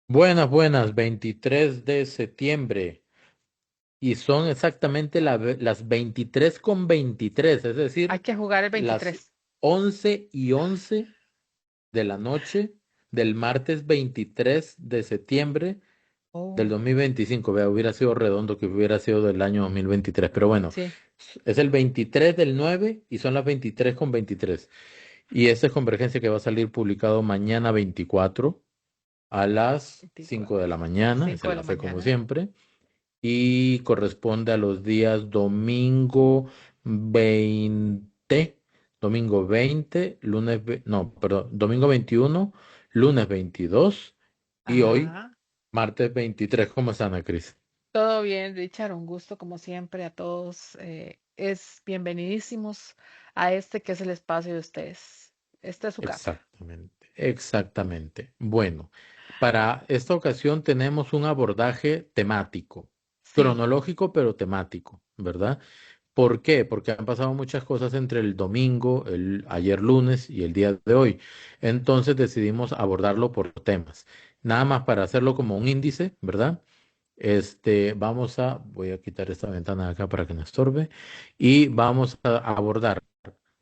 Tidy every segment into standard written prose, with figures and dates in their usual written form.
Buenas, buenas, 23 de septiembre. Y son exactamente las 23:23, es Hay decir, que jugar el las 23. 11:11 de la noche del martes 23 de septiembre del Oh, 2025. Vea, hubiera sido redondo que hubiera sido del año 2023, pero bueno, sí, es el 23 del 9 y son las 23:23. Y esta es Convergencia que va a salir publicado mañana 24 a las 5 de 24. la mañana, esa 5 es de la la fe como mañana. siempre, y corresponde a los días veinte, domingo 20, no, perdón, domingo 21, lunes 22 y hoy, Ajá. martes 23. ¿Cómo están, Ana Cris? Todo bien, Richard. Un gusto como siempre a todos. Es bienvenidísimos a este que es el espacio de ustedes. Esta es su casa. Exactamente, exactamente. Bueno, para esta ocasión tenemos un abordaje temático, Sí, cronológico pero temático, ¿verdad? ¿Por qué? Porque han pasado muchas cosas entre el domingo, el ayer lunes y el día de hoy. Entonces decidimos abordarlo por temas. Nada más para hacerlo como un índice, ¿verdad? Voy a quitar esta ventana de acá para que no estorbe, y vamos a abordar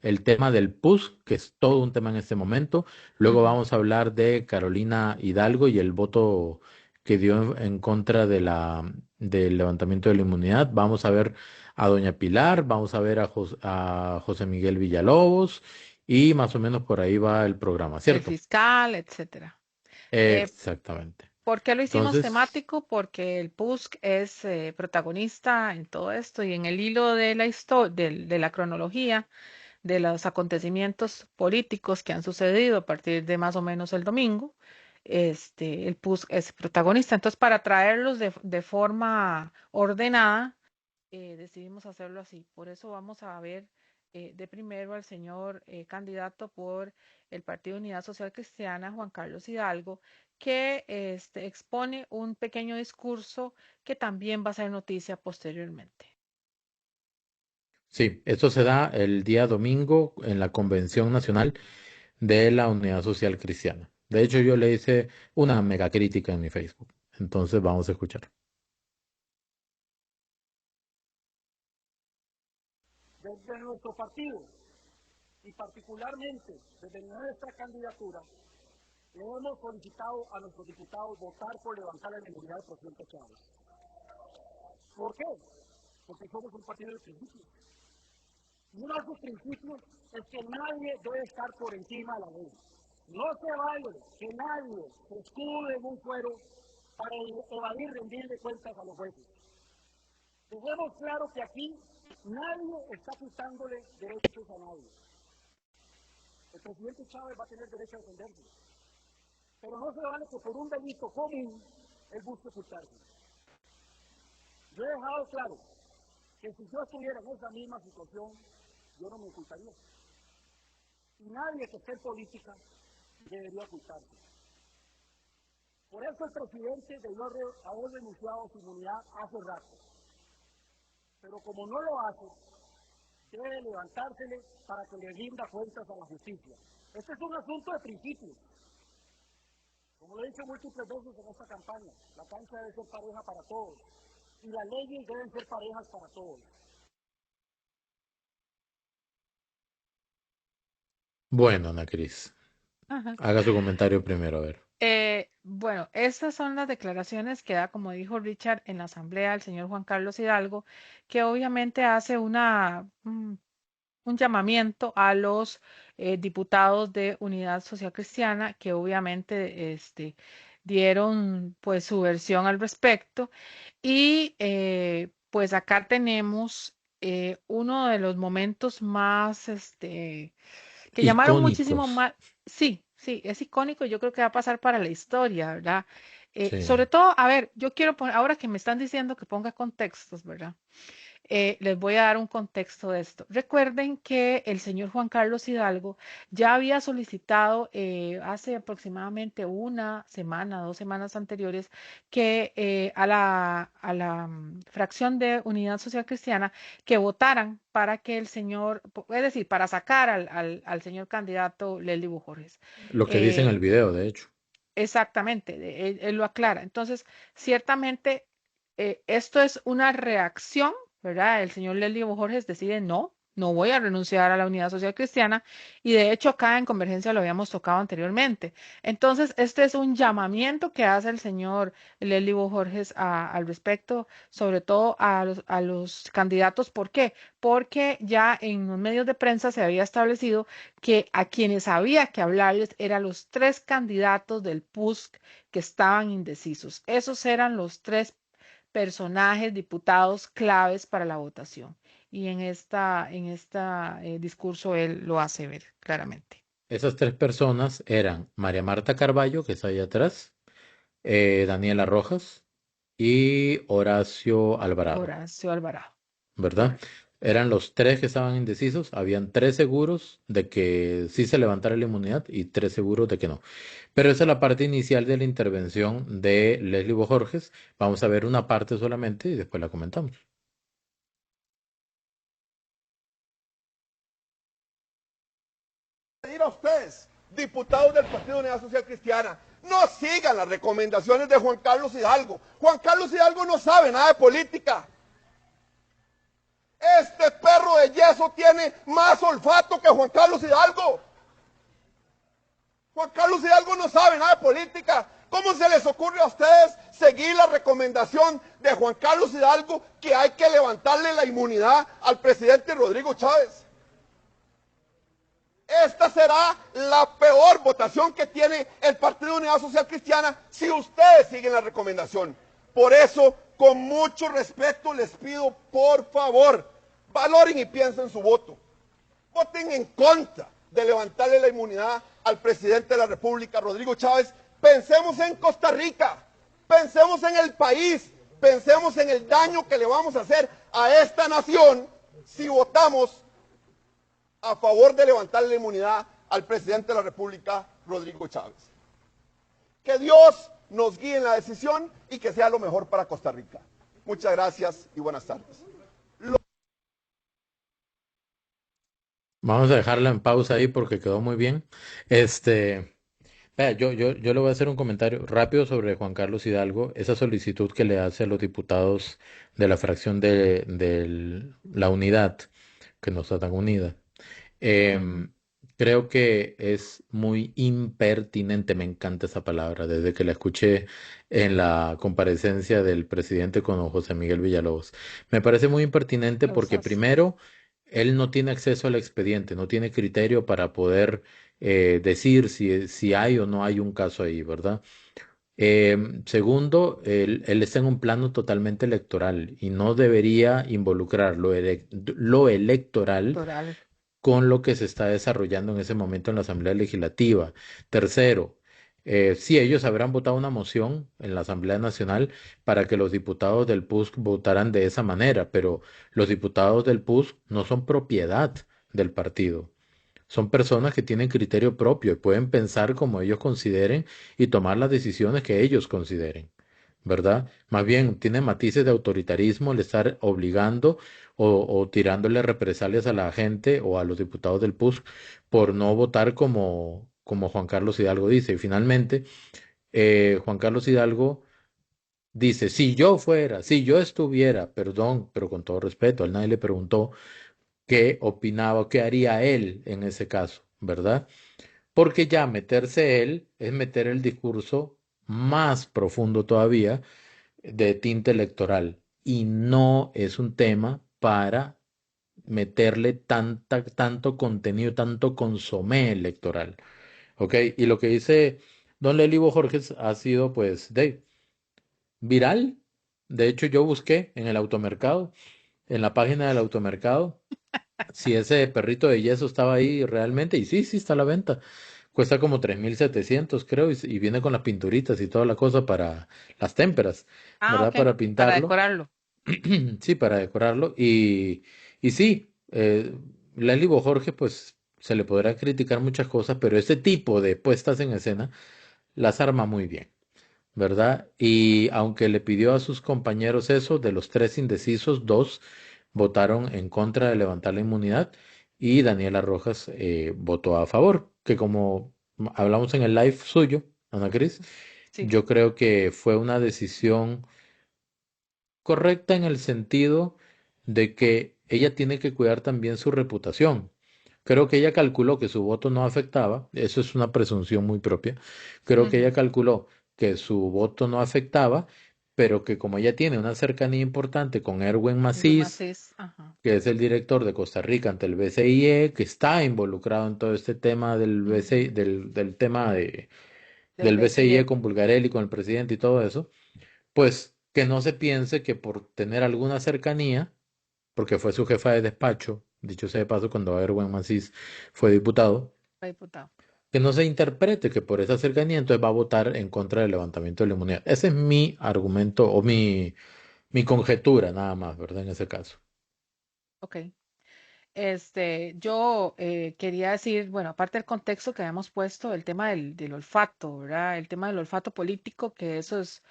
el tema del PUS, que es todo un tema en este momento. Luego ujú, vamos a hablar de Carolina Hidalgo y el voto que dio en contra del levantamiento de la inmunidad. Vamos a ver a Doña Pilar, vamos a ver a José Miguel Villalobos y más o menos por ahí va el programa, el ¿cierto? fiscal, etcétera. Eh, Exactamente. ¿Por qué lo hicimos Entonces, temático? Porque el PUSC es protagonista en todo esto y en el hilo de la historia, de la cronología de los acontecimientos políticos que han sucedido a partir de más o menos el domingo, el PUSC es protagonista. Entonces, para traerlos de forma ordenada, decidimos hacerlo así. Por eso vamos a ver de primero al señor candidato por el Partido Unidad Social Cristiana, Juan Carlos Hidalgo, que expone un pequeño discurso que también va a ser noticia posteriormente. sí, esto se da el día domingo en la Convención Nacional de la Unidad Social Cristiana. De hecho, yo le hice una mega crítica en mi Facebook. Entonces, vamos a escuchar. Desde nuestro partido y particularmente desde nuestra candidatura, le hemos solicitado a nuestros diputados votar por levantar la inmunidad del presidente Chávez. ¿Por qué? Porque somos un partido de principios. Y uno de sus principios es que nadie debe estar por encima de la ley. No se vale que nadie se escude en un fuero para evadir rendirle cuentas a los jueces. Dejemos claro que aquí nadie está quitándole derechos a nadie. El presidente Chávez va a tener derecho a defenderse. Pero no se vale que por un delito común él busque ocultarse. Yo he dejado claro que si yo estuviera en esa misma situación, yo no me ocultaría. Y nadie que esté en política debería ocultarse. Por eso el presidente debió haber renunciado a su inmunidad hace rato. Pero como no lo hace, debe levantársele para que le rinda cuentas a la justicia. Este es un asunto de principios. Como lo he dicho múltiples veces en esta campaña, la cancha debe ser pareja para todos y las leyes deben ser parejas para todos. Bueno, Ana Cris, Ajá. haga su comentario primero, a ver. Bueno, estas son las declaraciones que da, como dijo Richard, en la asamblea el señor Juan Carlos Hidalgo, que obviamente hace un llamamiento a los diputados de Unidad Social Cristiana, que obviamente dieron pues su versión al respecto. Y pues acá tenemos uno de los momentos más que llamaron muchísimo Icónicos. más, sí, sí, es icónico, yo creo que va a pasar para la historia, ¿verdad? Sobre Sí. todo, a ver, yo quiero poner, ahora que me están diciendo que ponga contextos, ¿verdad? Les voy a dar un contexto de esto. Recuerden que el señor Juan Carlos Hidalgo ya había solicitado hace aproximadamente una semana, 2 semanas anteriores, que a la fracción de Unidad Social Cristiana que votaran para que el señor, es decir, para sacar al señor candidato Leslie Bujorges. Lo que dice en Eh, el video, de hecho. exactamente, él lo aclara. Entonces, ciertamente, esto es una reacción, ¿verdad? El señor Leslie Borges decide no voy a renunciar a la Unidad Social Cristiana y de hecho acá en Convergencia lo habíamos tocado anteriormente. Entonces, este es un llamamiento que hace el señor Leslie Borges al respecto, sobre todo a los candidatos. ¿Por qué? Porque ya en los medios de prensa se había establecido que a quienes había que hablarles eran los tres candidatos del PUSC que estaban indecisos. Esos eran los tres personajes, diputados claves para la votación. Y en esta discurso él lo hace ver claramente. Esas tres personas eran María Marta Carballo, que está ahí atrás, Daniela Rojas y Horacio Alvarado, Horacio Alvarado. ¿verdad? Correcto. Eran los tres que estaban indecisos. Habían tres seguros de que sí se levantara la inmunidad y tres seguros de que no. Pero esa es la parte inicial de la intervención de Leslie Bojorges. Vamos a ver una parte solamente y después la comentamos. Pedir a ustedes, diputados del Partido Unidad Social Cristiana, no sigan las recomendaciones de Juan Carlos Hidalgo. Juan Carlos Hidalgo no sabe nada de política. Este perro de yeso tiene más olfato que Juan Carlos Hidalgo. Juan Carlos Hidalgo no sabe nada de política. ¿Cómo se les ocurre a ustedes seguir la recomendación de Juan Carlos Hidalgo que hay que levantarle la inmunidad al presidente Rodrigo Chávez? Esta será la peor votación que tiene el Partido Unidad Social Cristiana si ustedes siguen la recomendación. Por eso, con mucho respeto, les pido, por favor, valoren y piensen su voto. Voten en contra de levantarle la inmunidad al presidente de la República, Rodrigo Chávez. Pensemos en Costa Rica, pensemos en el país, pensemos en el daño que le vamos a hacer a esta nación si votamos a favor de levantarle la inmunidad al presidente de la República, Rodrigo Chávez. Que Dios nos guíe en la decisión y que sea lo mejor para Costa Rica. Muchas gracias y buenas tardes. Vamos a dejarla en pausa ahí porque quedó muy bien. Vea, yo le voy a hacer un comentario rápido sobre Juan Carlos Hidalgo, esa solicitud que le hace a los diputados de la fracción de la unidad, que no está tan unida. Ujú. Em, Creo que es muy impertinente, me encanta esa palabra, desde que la escuché en la comparecencia del presidente con don José Miguel Villalobos. Me parece muy impertinente porque Rosas. primero, él no tiene acceso al expediente, no tiene criterio para poder decir si hay o no hay un caso ahí, ¿verdad? Segundo, él está en un plano totalmente electoral y no debería involucrar lo electoral Toral. con lo que se está desarrollando en ese momento en la Asamblea Legislativa. Tercero, sí, ellos habrán votado una moción en la Asamblea Nacional para que los diputados del PUSC votaran de esa manera, pero los diputados del PUSC no son propiedad del partido. Son personas que tienen criterio propio y pueden pensar como ellos consideren y tomar las decisiones que ellos consideren, ¿verdad? Más bien tiene matices de autoritarismo el estar obligando o tirándole represalias a la gente o a los diputados del PUSC por no votar como Juan Carlos Hidalgo dice. Y finalmente, Juan Carlos Hidalgo dice, si yo fuera, si yo estuviera, perdón, pero con todo respeto, a él nadie le preguntó qué opinaba, qué haría él en ese caso, ¿verdad? Porque ya meterse él es meter el discurso más profundo todavía de tinte electoral y no es un tema para meterle tanto contenido, tanto consomé electoral, ¿ok? Y lo que dice don Lelivo Jorges ha sido pues viral. De hecho, yo busqué en el automercado, en la página del automercado, si ese perrito de yeso estaba ahí realmente, y sí, sí está a la venta. Cuesta como 3.700 creo, y viene con las pinturitas y toda la cosa para las témperas, Ah, ¿verdad? ok. Para Para pintarlo. decorarlo. Sí, para decorarlo. Y sí, Leslie Jorge, pues se le podrá criticar muchas cosas, pero este tipo de puestas en escena las arma muy bien, ¿verdad? Y aunque le pidió a sus compañeros eso, de los tres indecisos, dos votaron en contra de levantar la inmunidad y Daniela Rojas votó a favor, que como hablamos en el live suyo Ana Cris. Sí. Yo creo que fue una decisión correcta en el sentido de que ella tiene que cuidar también su reputación. Creo que ella calculó que su voto no afectaba, eso es una presunción muy propia. Creo que ella Ujú. calculó que su voto no afectaba, pero que como ella tiene una cercanía importante con Erwin Algo más Macís, es, ajá. que es el director de Costa Rica ante el BCIE, que está involucrado en todo este tema del BCI, Ujú. del tema Del del BCIE BCE. con Bulgarelli, con el presidente y todo eso, pues que no se piense que por tener alguna cercanía, porque fue su jefa de despacho, dicho sea de paso, cuando Erwin Macís fue diputado, Fue diputado. que no se interprete que por esa cercanía entonces va a votar en contra del levantamiento de la inmunidad. Ese es mi argumento o mi conjetura nada más, ¿verdad? En ese caso. Ok. Yo quería decir, bueno, aparte del contexto que habíamos puesto, el tema del olfato, ¿verdad? El tema del olfato político, que eso es,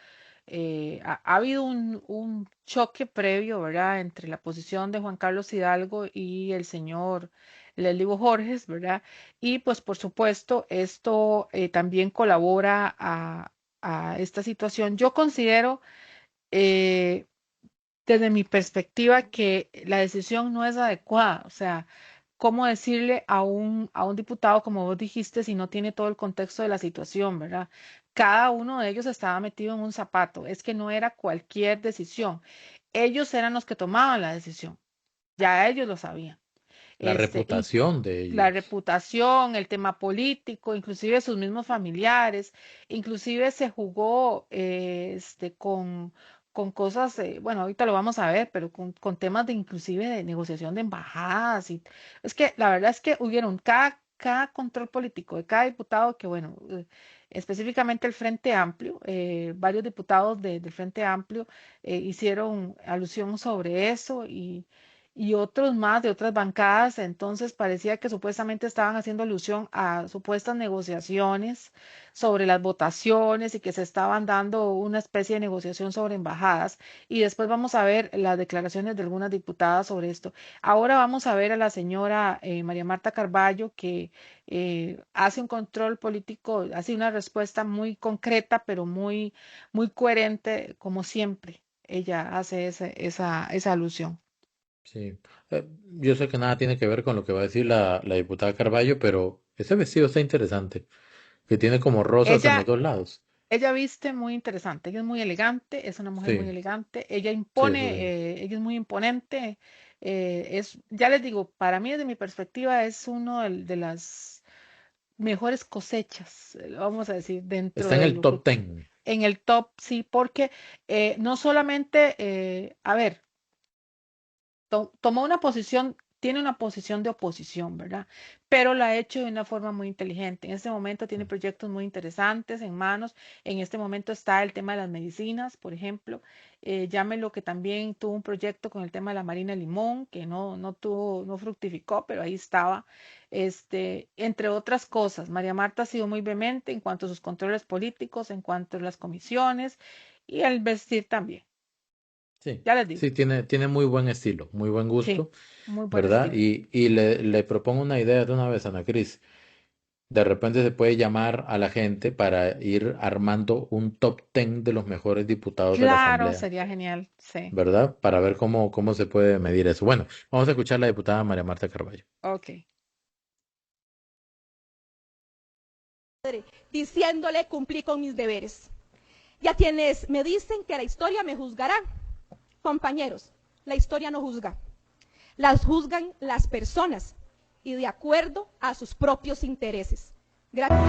ha habido un choque previo, ¿verdad? Entre la posición de Juan Carlos Hidalgo y el señor Leslie Borges, ¿verdad? Y pues por supuesto, esto también colabora a esta situación. Yo considero, eh, desde mi perspectiva, que la decisión no es adecuada. O sea, ¿cómo decirle a un diputado, como vos dijiste, si no tiene todo el contexto de la situación, ¿verdad? Cada uno de ellos estaba metido en un zapato. Es que no era cualquier decisión. Ellos eran los que tomaban la decisión. Ya ellos lo sabían. La Y reputación de la ellos. reputación, el tema político, inclusive sus mismos familiares, inclusive se jugó con cosas, bueno, ahorita lo vamos a ver, pero con temas de inclusive de negociación de embajadas. Y, es que la verdad es que hubieron cada control político de cada diputado que, bueno, específicamente el Frente Amplio, varios diputados del Frente Amplio hicieron alusión sobre eso y otros más de otras bancadas, entonces parecía que supuestamente estaban haciendo alusión a supuestas negociaciones sobre las votaciones y que se estaban dando una especie de negociación sobre embajadas. Y después vamos a ver las declaraciones de algunas diputadas sobre esto. Ahora vamos a ver a la señora María Marta Carballo, que hace un control político, hace una respuesta muy concreta, pero muy coherente, como siempre. Ella hace esa alusión. Sí. Yo sé que nada tiene que ver con lo que va a decir la diputada Carballo, pero ese vestido está interesante, que tiene como rosas en los Ella, dos lados. ella viste muy interesante, ella es muy elegante, es una mujer muy Sí, elegante, ella sí, eso sí. impone, ella es muy imponente, ya les digo, para mí desde mi perspectiva es uno de las mejores cosechas, vamos a decir, dentro Está en de el lo que, top 10. en el top, sí, porque no solamente, a ver, tomó una posición, tiene una posición de oposición, ¿verdad? Pero la ha hecho de una forma muy inteligente. En este momento tiene proyectos muy interesantes en manos. En este momento está el tema de las medicinas, por ejemplo. Llámelo que también tuvo un proyecto con el tema de la Marina Limón, que no fructificó, pero ahí estaba. Entre otras cosas, María Marta ha sido muy vehemente en cuanto a sus controles políticos, en cuanto a las comisiones y al vestir también. Sí, Ya les digo, sí, tiene muy buen estilo, muy buen sí, gusto, muy buen ¿verdad? estilo. Y le propongo una idea de una vez, Ana Cris. De repente se puede llamar a la gente para ir armando un top 10 de los mejores diputados de la Claro, Asamblea, sería genial, sí. ¿verdad? Para ver cómo se puede medir eso. Bueno, vamos a escuchar a la diputada María Marta Carballo. Ok. Diciéndole cumplí con mis deberes. Y a quienes me dicen que la historia me juzgará, compañeros, la historia no juzga, las juzgan las personas y de acuerdo a sus propios intereses. Gracias.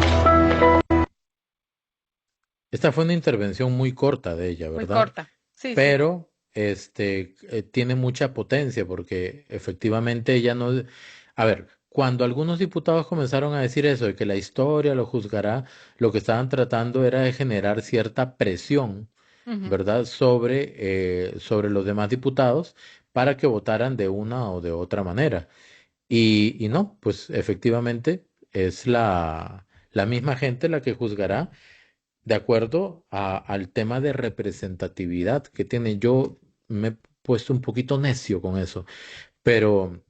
Esta fue una intervención muy corta de ella, Muy ¿verdad? corta. Sí, sí. Pero tiene mucha potencia porque efectivamente ella no... A ver, cuando algunos diputados comenzaron a decir eso, de que la historia lo juzgará, lo que estaban tratando era de generar cierta presión, Ujú. ¿verdad?, sobre los demás diputados para que votaran de una o de otra manera. Y no, pues efectivamente es la misma gente la que juzgará de acuerdo al tema de representatividad que tiene. Yo me he puesto un poquito necio con eso, pero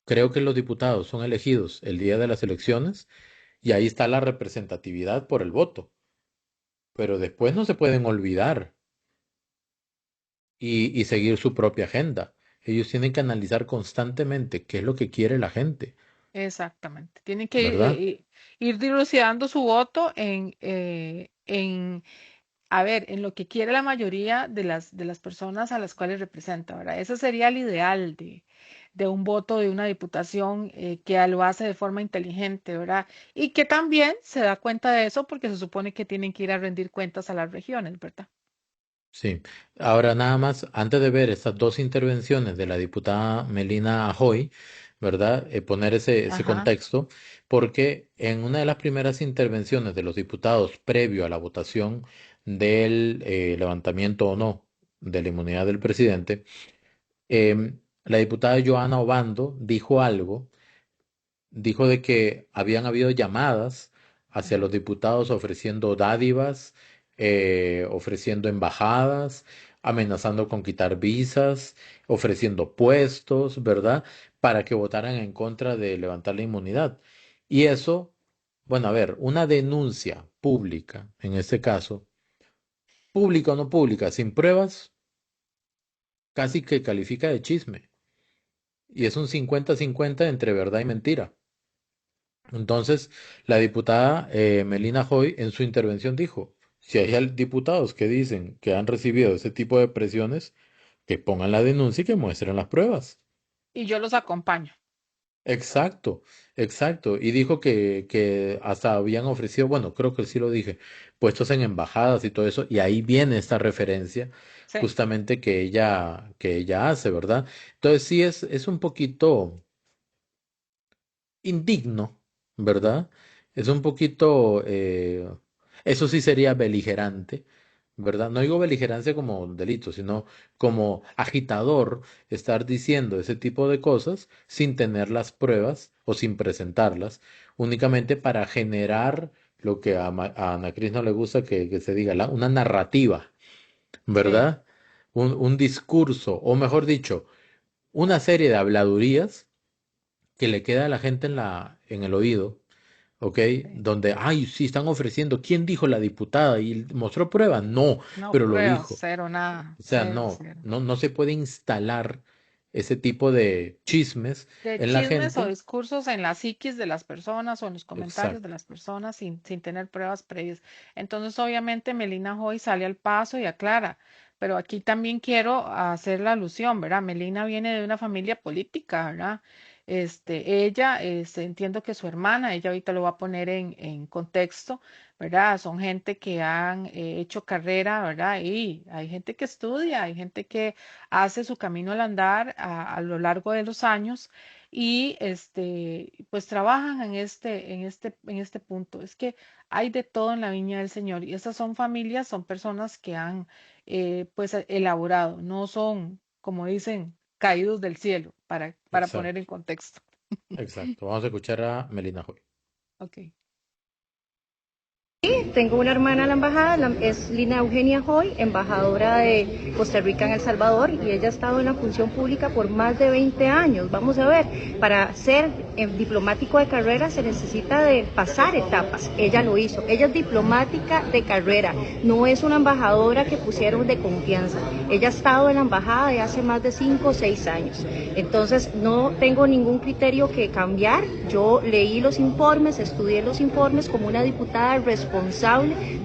creo que los diputados son elegidos el día de las elecciones Y ahí está la representatividad por el voto. Pero después no se pueden olvidar y seguir su propia agenda. Ellos tienen que analizar constantemente qué es lo que quiere la gente, Exactamente. Tienen que ¿verdad? ir dilucidando su voto a ver, en lo que quiere la mayoría de las personas a las cuales representa, ¿verdad? Ese sería el ideal de un voto de una diputación que lo hace de forma inteligente, ¿verdad? Y que también se da cuenta de eso porque se supone que tienen que ir a rendir cuentas a las regiones, ¿verdad? Sí. Ahora nada más, antes de ver estas dos intervenciones de la diputada Melina Ajoy, ¿verdad? Poner ese Ajá. contexto, porque en una de las primeras intervenciones de los diputados previo a la votación del levantamiento o no de la inmunidad del presidente, la diputada Joana Obando dijo algo, dijo de que habían habido llamadas hacia Ajá. los diputados ofreciendo dádivas, ofreciendo embajadas, amenazando con quitar visas, ofreciendo puestos, ¿verdad? Para que votaran en contra de levantar la inmunidad. Y eso, bueno, a ver, una denuncia pública, en este caso, pública o no pública, sin pruebas, casi que califica de chisme. Y es un 50-50 entre verdad y mentira. Entonces, la diputada Melina Hoy en su intervención dijo, si hay diputados que dicen que han recibido ese tipo de presiones, que pongan la denuncia y que muestren las pruebas. Y yo los acompaño. Exacto, exacto. Y dijo que hasta habían ofrecido, bueno, creo que sí lo dije, puestos en embajadas y todo eso, y ahí viene esta referencia Sí. justamente que ella hace, ¿verdad? Entonces sí es un poquito indigno, ¿verdad? Es un poquito, eso sí sería beligerante, ¿verdad? No digo beligerancia como delito, sino como agitador, estar diciendo ese tipo de cosas sin tener las pruebas o sin presentarlas, únicamente para generar lo que a Ana Cris no le gusta que se diga, una narrativa, Sí. ¿verdad? Un discurso, o mejor dicho, una serie de habladurías que le queda a la gente en el oído, ¿ok? Sí. Donde, ay, sí, están ofreciendo, ¿quién dijo la diputada? ¿Y mostró pruebas? No, No pero lo pruebas, dijo. cero, nada, O sea, cero, no, cero. no, no se puede instalar ese tipo de chismes De en la chismes o gente. discursos en la psiquis de las personas o en los comentarios de Exacto, las personas sin tener pruebas previas. Entonces, obviamente, Melina Hoy sale al paso y aclara, pero aquí también quiero hacer la alusión, ¿verdad? Melina viene de una familia política, ¿verdad? Ella, entiendo que su hermana, ella ahorita lo va a poner en contexto, ¿verdad? Son gente que han hecho carrera, ¿verdad? Y hay gente que estudia, hay gente que hace su camino al andar a lo largo de los años y pues trabajan en este punto. Es que hay de todo en la viña del Señor y esas son familias, son personas que han pues elaborado, no son, como dicen, caídos del cielo, para poner en exacto, contexto. exacto. Vamos a escuchar a Melina Joy. Ok. Tengo una hermana en la embajada, es Lina Eugenia Hoy, embajadora de Costa Rica en El Salvador, y ella ha estado en la función pública por más de 20 años. Vamos a ver, para ser diplomático de carrera se necesita de pasar etapas. Ella lo hizo. Ella es diplomática de carrera, no es una embajadora que pusieron de confianza. Ella ha estado en la embajada de hace más de 5 o 6 años. Entonces no tengo ningún criterio que cambiar. Yo leí los informes, estudié los informes como una diputada responsable,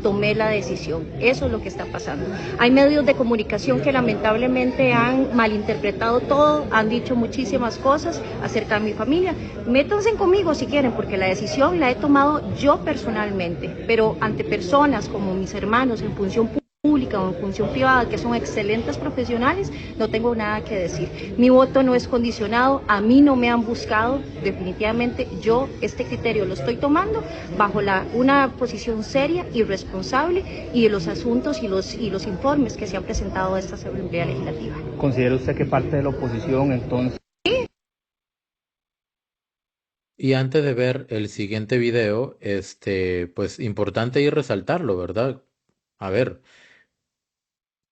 tomé la decisión. Eso es lo que está pasando. Hay medios de comunicación que lamentablemente han malinterpretado todo, han dicho muchísimas cosas acerca de mi familia. Métanse conmigo si quieren, porque la decisión la he tomado yo personalmente, pero ante personas como mis hermanos en función pública o en función privada, que son excelentes profesionales, no tengo nada que decir. Mi voto no es condicionado, a mí no me han buscado, definitivamente yo este criterio lo estoy tomando bajo una posición seria y responsable y de los asuntos y los informes que se han presentado a esta Asamblea Legislativa. ¿Considera usted que parte de la oposición entonces? Y antes de ver el siguiente video, pues importante y resaltarlo, ¿verdad? A ver,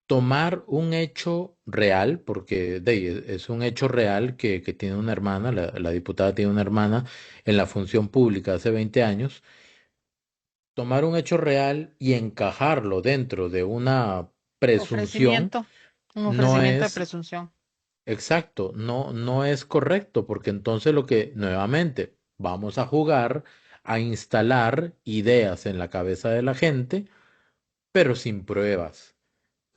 tomar un hecho real, porque es un hecho real que tiene una hermana, la diputada tiene una hermana en la función pública hace 20 años, tomar un hecho real y encajarlo dentro de una presunción Ofrecimiento, un no ofrecimiento de es presunción. exacto, no es correcto, porque entonces lo que nuevamente vamos a jugar a instalar ideas en la cabeza de la gente, pero sin pruebas.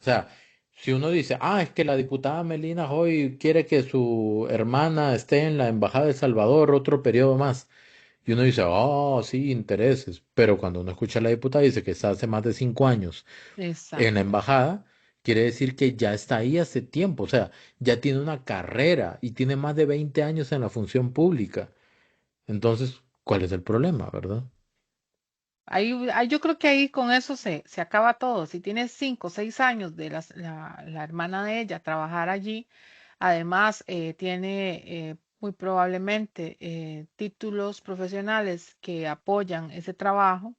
O sea, si uno dice, es que la diputada Melina Hoy quiere que su hermana esté en la Embajada de El Salvador otro periodo más. Y uno dice, sí, intereses. Pero cuando uno escucha a la diputada y dice que está hace más de 5 años en la Exacto. embajada, quiere decir que ya está ahí hace tiempo. O sea, ya tiene una carrera y tiene más de 20 años en la función pública. Entonces, ¿cuál es el problema, verdad? Yo creo que ahí con eso se acaba todo. Si tienes 5 o 6 años de la hermana de ella trabajar allí, además tiene muy probablemente títulos profesionales que apoyan ese trabajo.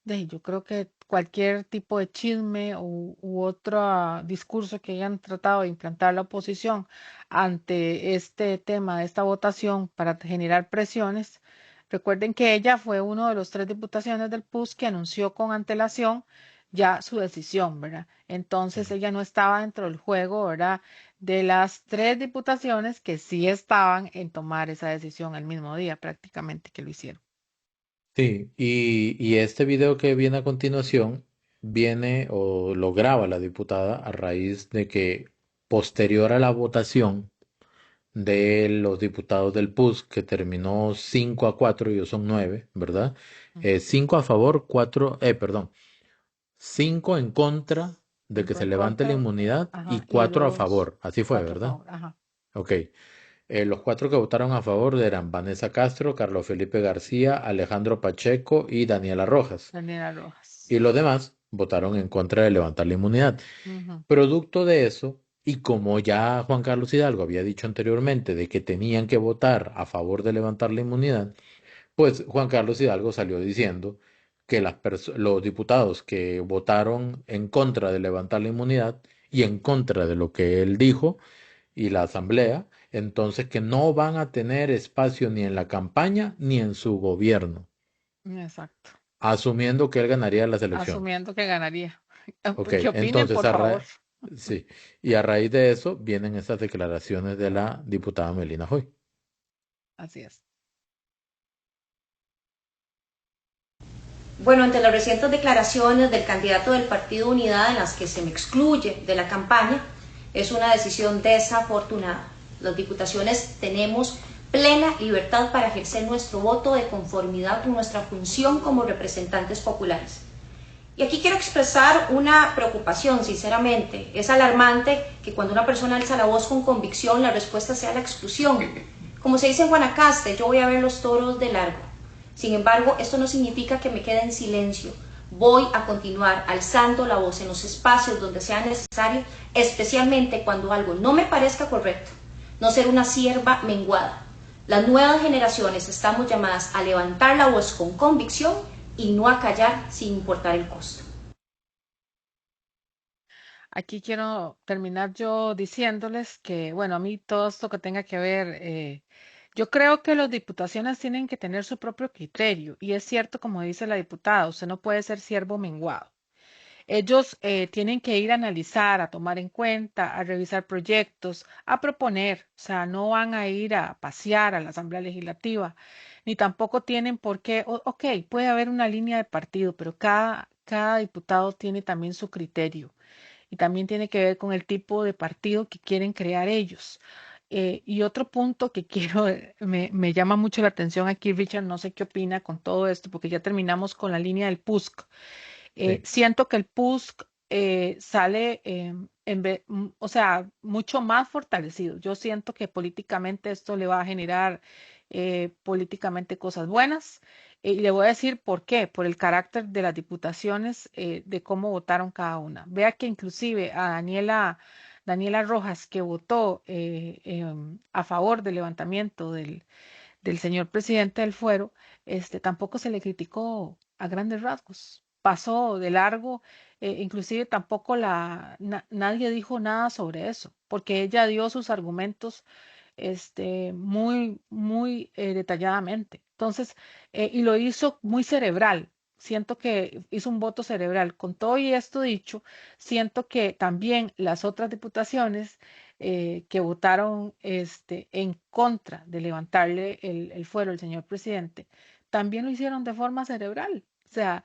Yo creo que cualquier tipo de chisme u otro discurso que hayan tratado de implantar la oposición ante este tema de esta votación para generar presiones, recuerden que ella fue uno de los 3 diputaciones del PUS que anunció con antelación ya su decisión, ¿verdad? Entonces ella no estaba dentro del juego, ¿verdad? De las 3 diputaciones que sí estaban en tomar esa decisión el mismo día prácticamente que lo hicieron. Sí, y este video que viene a continuación viene o lo graba la diputada a raíz de que posterior a la votación de los diputados del PUS, que terminó 5-4, ellos son 9, ¿verdad? 5 a favor, 4, perdón, 5 en contra de que 5 se en levante la contra, inmunidad y ajá, y 4 a los favor. Así fue, 4 a ¿verdad? favor, ajá. Ok. Los 4 que votaron a favor eran Vanessa Castro, Carlos Felipe García, Alejandro Pacheco y Daniela Rojas. Daniela Rojas. Y los demás votaron en contra de levantar la inmunidad. Ujú. Producto de eso, y como ya Juan Carlos Hidalgo había dicho anteriormente de que tenían que votar a favor de levantar la inmunidad, pues Juan Carlos Hidalgo salió diciendo que los diputados que votaron en contra de levantar la inmunidad y en contra de lo que él dijo y la asamblea, entonces que no van a tener espacio ni en la campaña ni en su gobierno, Exacto. asumiendo que él ganaría las elecciones. Asumiendo que ganaría. Ok, Que opinen, entonces por favor. sí, y a raíz de eso vienen estas declaraciones de la diputada Melina Hoy. Así es. Bueno, ante las recientes declaraciones del candidato del Partido Unidad en las que se me excluye de la campaña, es una decisión desafortunada. Las diputaciones tenemos plena libertad para ejercer nuestro voto de conformidad con nuestra función como representantes populares. Y aquí quiero expresar una preocupación, sinceramente. Es alarmante que cuando una persona alza la voz con convicción, la respuesta sea la exclusión. Como se dice en Guanacaste, yo voy a ver los toros de largo. Sin embargo, esto no significa que me quede en silencio. Voy a continuar alzando la voz en los espacios donde sea necesario, especialmente cuando algo no me parezca correcto. No ser una sierva menguada. Las nuevas generaciones estamos llamadas a levantar la voz con convicción y no a callar sin importar el costo. Aquí quiero terminar yo diciéndoles que, bueno, a mí todo esto que tenga que ver, yo creo que las diputaciones tienen que tener su propio criterio. Y es cierto, como dice la diputada, usted no puede ser siervo menguado. Ellos tienen que ir a analizar, a tomar en cuenta, a revisar proyectos, a proponer. O sea, no van a ir a pasear a la Asamblea Legislativa, ni tampoco tienen por qué, ok, puede haber una línea de partido, pero cada diputado tiene también su criterio y también tiene que ver con el tipo de partido que quieren crear ellos. Y otro punto que quiero, me llama mucho la atención aquí, Richard, no sé qué opina con todo esto, porque ya terminamos con la línea del PUSC. Sí. Siento que el PUSC sale, o sea, mucho más fortalecido. Yo siento que políticamente esto le va a generar políticamente cosas buenas. Y le voy a decir por qué, por el carácter de las diputaciones, de cómo votaron cada una. Vea que inclusive a Daniela Rojas, que votó a favor del levantamiento del señor presidente del fuero, tampoco se le criticó a grandes rasgos. Pasó de largo, inclusive tampoco nadie dijo nada sobre eso, porque ella dio sus argumentos muy detalladamente. Entonces, y lo hizo muy cerebral. siento que hizo un voto cerebral. Con todo y esto dicho, siento que también las otras diputaciones que votaron en contra de levantarle el fuero al señor presidente, también lo hicieron de forma cerebral. O sea,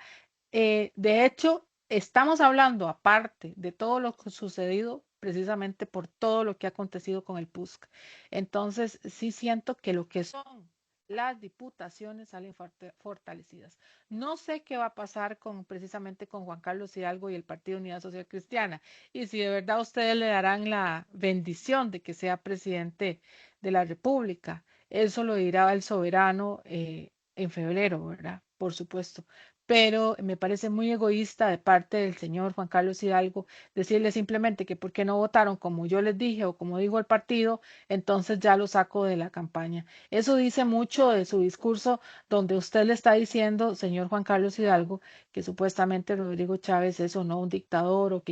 de hecho, estamos hablando, aparte de todo lo que ha sucedido, precisamente por todo lo que ha acontecido con el PUSC. Entonces, sí siento que lo que son las diputaciones salen fortalecidas. No sé qué va a pasar precisamente con Juan Carlos Hidalgo y el Partido Unidad Social Cristiana, y si de verdad ustedes le darán la bendición de que sea presidente de la República. Eso lo dirá el soberano en febrero, ¿verdad? Por supuesto, pero me parece muy egoísta de parte del señor Juan Carlos Hidalgo decirle simplemente que porque no votaron como yo les dije o como dijo el partido, entonces ya lo saco de la campaña. Eso dice mucho de su discurso donde usted le está diciendo, señor Juan Carlos Hidalgo, que supuestamente Rodrigo Chávez es o no un dictador o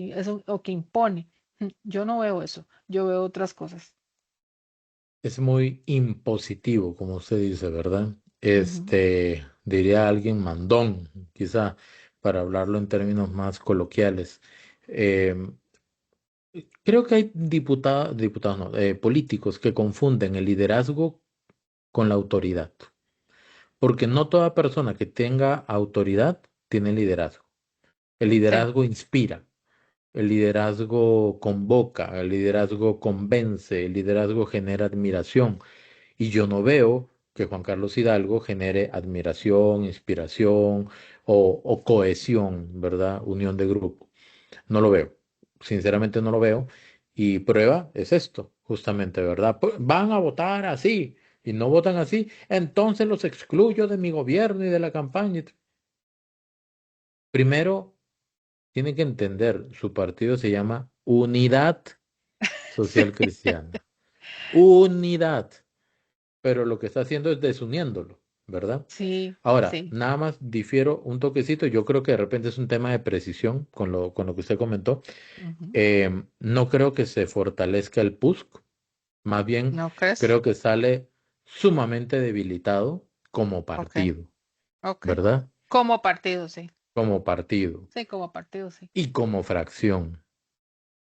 que impone. Yo no veo eso, yo veo otras cosas. Es muy impositivo, como usted dice, ¿verdad? Ujú. Diría alguien mandón, quizá, para hablarlo en términos más coloquiales. Em, Creo que hay diputados, no, políticos que confunden el liderazgo con la autoridad, porque no toda persona que tenga autoridad tiene liderazgo. El Sí. liderazgo inspira, el liderazgo convoca, el liderazgo convence, el liderazgo genera admiración. Y yo no veo que Juan Carlos Hidalgo genere admiración, inspiración o cohesión, ¿verdad? Unión de grupo. No lo veo. Sinceramente no lo veo. Y prueba es esto, justamente, ¿verdad? Van a votar así y no votan así, entonces los excluyo de mi gobierno y de la campaña. Primero, tienen que entender, su partido se llama Unidad Sí, Social Cristiana. Unidad. Pero lo que está haciendo es desuniéndolo, ¿verdad? sí, Ahora, sí. nada más difiero un toquecito, yo creo que de repente es un tema de precisión con lo que usted comentó. Ujú. No creo que se fortalezca el PUSC, más bien ¿No crees? creo que sale sumamente debilitado como Ok, partido, ok. ¿verdad? Como partido, sí. Como partido Sí, como partido, sí. y como fracción,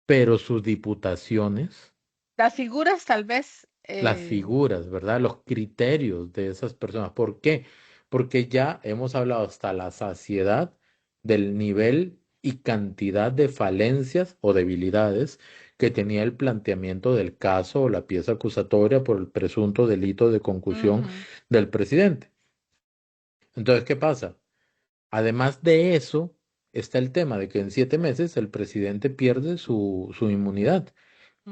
pero sus diputaciones, Las figuras tal vez, las figuras, ¿verdad? Los criterios de esas personas. ¿Por qué? Porque ya hemos hablado hasta la saciedad del nivel y cantidad de falencias o debilidades que tenía el planteamiento del caso o la pieza acusatoria por el presunto delito de concusión ujú, del presidente. Entonces, ¿qué pasa? Además de eso, está el tema de que en 7 meses el presidente pierde su inmunidad.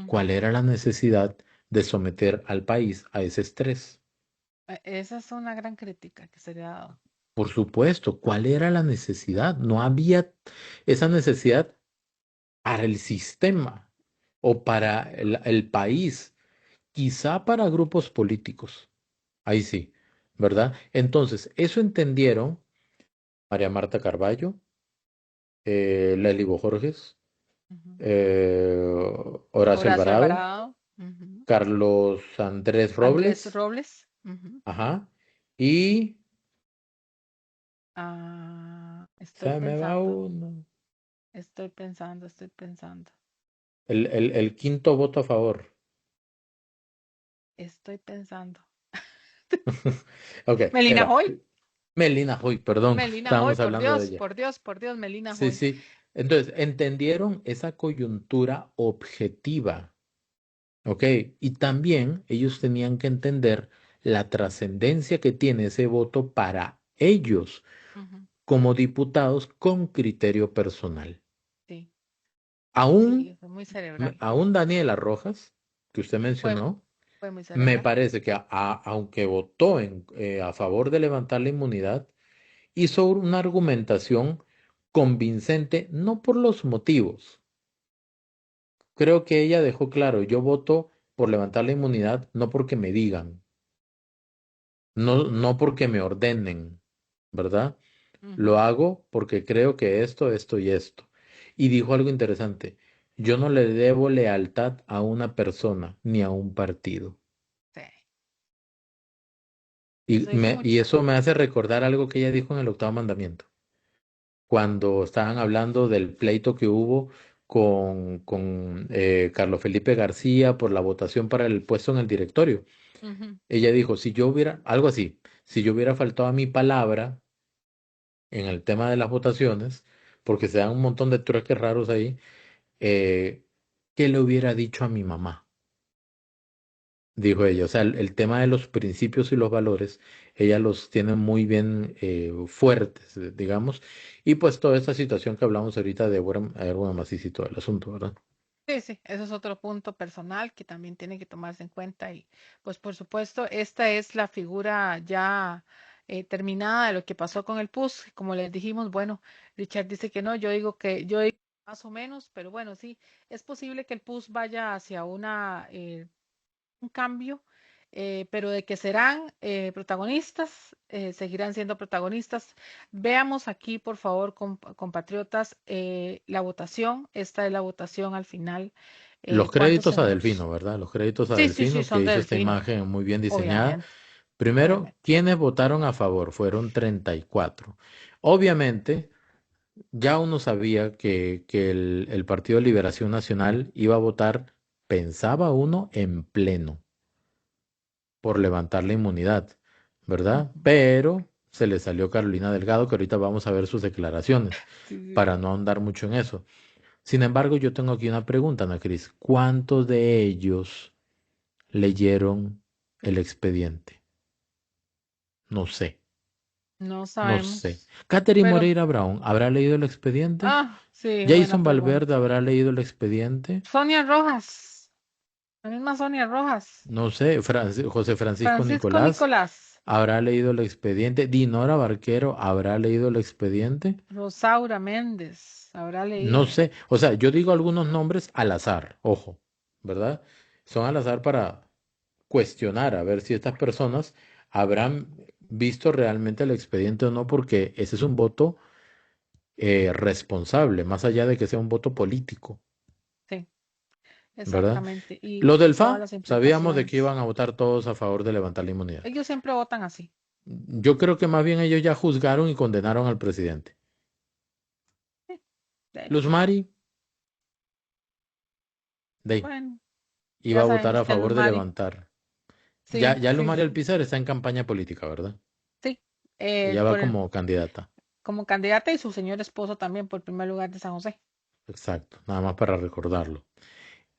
¿Cuál ujú. era la necesidad de someter al país a ese estrés? Esa es una gran crítica que se le ha dado. Por supuesto, ¿cuál era la necesidad? No había esa necesidad para el sistema o para el país, quizá para grupos políticos. Ahí sí, ¿verdad? Entonces, eso entendieron María Marta Carballo, Leslie Borges, Ujú. eh, Horacio Horacio Alvarado, Alvarado, ujú. Carlos Andrés Andrés Robles, Robles, ujú. ajá, y Estoy se me va pensando, uno. estoy pensando, El quinto voto a favor. estoy pensando. Ok, Melina era Hoy, Melina Hoy, perdón, Melina Hoy, estábamos hablando de ella. por Dios, Melina Sí, Hoy. sí. Entonces, entendieron esa coyuntura objetiva, ¿ok? Y también ellos tenían que entender la trascendencia que tiene ese voto para ellos Ujú. como diputados con criterio personal. Sí, Aún, sí, fue muy cerebral. aún Daniela Rojas, que usted Fue, mencionó, fue muy me cerebral. parece que aunque votó a favor de levantar la inmunidad, hizo una argumentación convincente, no por los motivos. Creo que ella dejó claro, yo voto por levantar la inmunidad, no porque me digan, no porque me ordenen, ¿verdad? Lo Ujú. hago porque creo que esto y esto. Y dijo algo interesante, yo no le debo lealtad a una persona ni a un partido. Sí, Y, eso dice y mucho. eso me hace recordar algo que ella dijo en el octavo mandamiento. cuando estaban hablando del pleito que hubo con Carlos Felipe García por la votación para el puesto en el directorio. Ujú. Ella dijo, si yo hubiera, algo así, si yo hubiera faltado a mi palabra en el tema de las votaciones, porque se dan un montón de truques raros ahí, ¿qué le hubiera dicho a mi mamá? Dijo ella. O sea, el tema de los principios y los valores, ella los tiene muy bien fuertes, digamos. Y pues toda esta situación que hablamos ahorita de Erwin Masís y todo el asunto, ¿verdad? Sí, sí, eso es otro punto personal que también tiene que tomarse en cuenta y pues por supuesto esta es la figura ya terminada de lo que pasó con el PUS. Como les dijimos, bueno, Richard dice que no, yo digo más o menos, pero bueno, sí, es posible que el PUS vaya hacia un cambio, pero de que serán protagonistas, seguirán siendo protagonistas. Veamos aquí, por favor, compatriotas, la votación. Esta es la votación al final. Los ¿Cuántos créditos a tenemos? Delfino, ¿verdad? Los créditos a Sí, sí, sí, Delfino, que son de hizo esta Delfino, imagen muy bien diseñada. obviamente, Primero, obviamente. ¿quiénes votaron a favor? Fueron 34. Obviamente, ya uno sabía que el Partido de Liberación Nacional iba a votar, pensaba uno, en pleno, por levantar la inmunidad, ¿verdad? Ujú. Pero se le salió Carolina Delgado, que ahorita vamos a ver sus declaraciones, Sí, sí. para no andar mucho en eso. Sin embargo, yo tengo aquí una pregunta, Ana Cris. ¿Cuántos de ellos leyeron el expediente? No sé, No no sé. sabemos, Catherine pero, Moreira Brown, ¿habrá leído el expediente? sí, buena Jason Valverde, pregunta. ¿habrá leído el expediente? Sonia Rojas, la misma Sonia Rojas. No sé. José Francisco Francisco Nicolás, Nicolás, ¿habrá leído el expediente? Dinora Barquero, ¿habrá leído el expediente? Rosaura Méndez, habrá No leído. sé. O sea, yo digo algunos nombres al azar, ojo, ¿verdad? Son al azar para cuestionar a ver si estas personas habrán visto realmente el expediente o no, porque ese es un voto responsable, más allá de que sea un voto político, Sí, ¿verdad? exactamente. Los del Todas FA, las sabíamos de que implicaciones. iban a votar todos a favor de levantar la inmunidad. Ellos siempre votan así. Yo creo que más bien ellos ya juzgaron y condenaron al presidente. Sí, dele. Luz Mari, de ahí, Bueno, iba ya a votar sabemos a que es Luz favor de Mari. levantar. Sí, Ya Luz sí, Mari sí. Alpizar está en campaña política, ¿verdad? Sí, Ella va por el, como candidata. como candidata y su señor esposo también por primer lugar de San José. Exacto, nada más para recordarlo.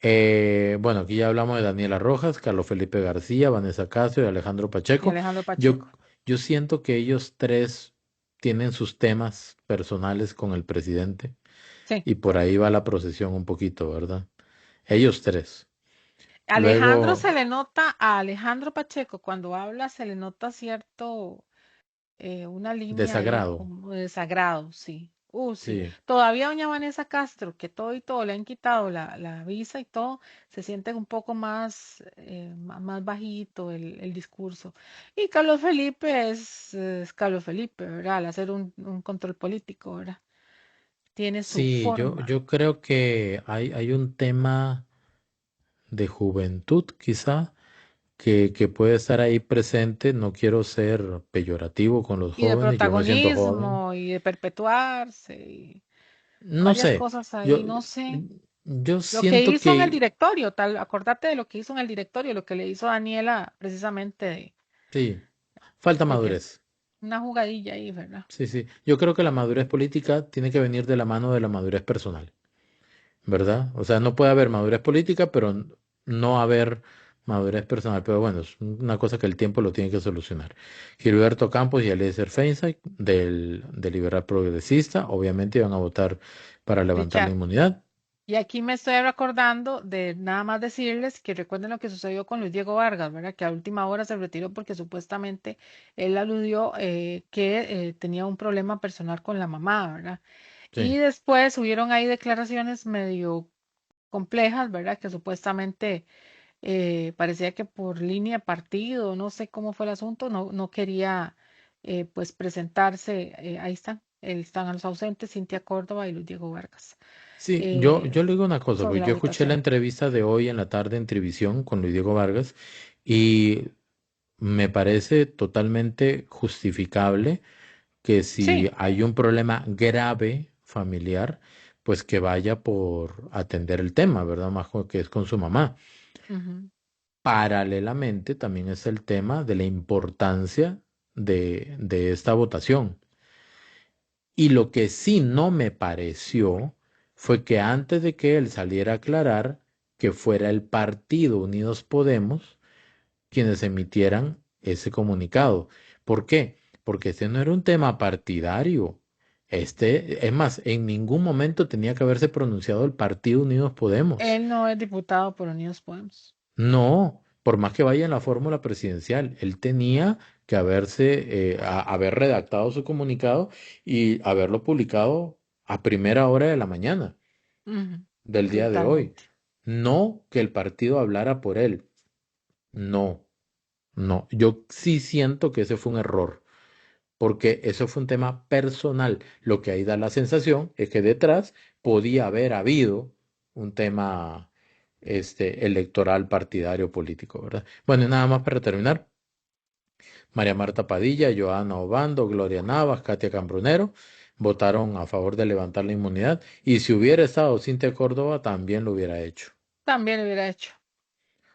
Bueno, aquí ya hablamos de Daniela Rojas, Carlos Felipe García, Vanessa Castro y Alejandro Y Pacheco. Alejandro Yo, Pacheco. yo siento que ellos tres tienen sus temas personales con el presidente Sí. y por ahí va la procesión un poquito, ¿verdad? Ellos tres. Alejandro Luego, se le nota a Alejandro Pacheco cuando habla, se le nota cierto una línea ahí desagrado. como de desagrado, sí. Sí. Sí, Todavía doña Vanessa Castro, que todo y todo le han quitado la visa y todo, se siente un poco más, más bajito el discurso. Y Carlos Felipe es Carlos Felipe, ¿verdad? Al hacer un control político, ¿verdad? Tiene su sí, forma. yo creo que hay un tema de juventud, quizá, que puede estar ahí presente. No quiero ser peyorativo con los Y de jóvenes, yo me siento joven. protagonismo y de perpetuarse y No varias sé, cosas ahí, yo, no sé. yo Lo que siento hizo en el que directorio, tal, acordate de lo que hizo en el directorio, lo que le hizo Daniela precisamente sí, falta de que madurez. una jugadilla ahí, ¿verdad? Sí, sí. Yo creo que la madurez política tiene que venir de la mano de la madurez personal, ¿verdad? O sea, no puede haber madurez política, pero no haber madurez personal. Pero bueno, es una cosa que el tiempo lo tiene que solucionar. Gilberto Campos y Eliezer Feinstein, del Liberal Progresista, obviamente iban a votar para levantar la Richard. inmunidad. Y aquí me estoy recordando de nada más decirles que recuerden lo que sucedió con Luis Diego Vargas, ¿verdad? Que a última hora se retiró porque supuestamente él aludió que tenía un problema personal con la mamá, ¿verdad? Y Sí. después hubieron ahí declaraciones medio complejas, ¿verdad? Que supuestamente parecía que por línea de partido, no sé cómo fue el asunto, no quería pues presentarse, ahí están los ausentes, Cintia Córdoba y Luis Diego Vargas, Sí, eh, yo le digo una cosa, sobre porque la yo escuché la votación. entrevista de hoy en la tarde en Trivisión con Luis Diego Vargas y me parece totalmente justificable que si Sí. hay un problema grave familiar, pues que vaya por atender el tema, ¿verdad? Más que es con su mamá. Ujú. Paralelamente, también es el tema de la importancia de esta votación. Y lo que sí no me pareció fue que antes de que él saliera a aclarar que fuera el partido Unidos Podemos quienes emitieran ese comunicado. ¿Por qué? Porque este no era un tema partidario. Es más, en ningún momento tenía que haberse pronunciado el Partido Unidos Podemos. Él no es diputado por Unidos Podemos. No, por más que vaya en la fórmula presidencial, él tenía que haber redactado su comunicado y haberlo publicado a primera hora de la mañana Ujú. del día de hoy. Totalmente. No que el partido hablara por él. No, no. Yo sí siento que ese fue un error, porque eso fue un tema personal. Lo que ahí da la sensación es que detrás podía haber habido un tema electoral, partidario, político, ¿verdad? Bueno, y nada más para terminar. María Marta Padilla, Joana Obando, Gloria Navas, Katia Cambrunero votaron a favor de levantar la inmunidad y si hubiera estado Cintia Córdoba también lo hubiera hecho. También lo hubiera hecho.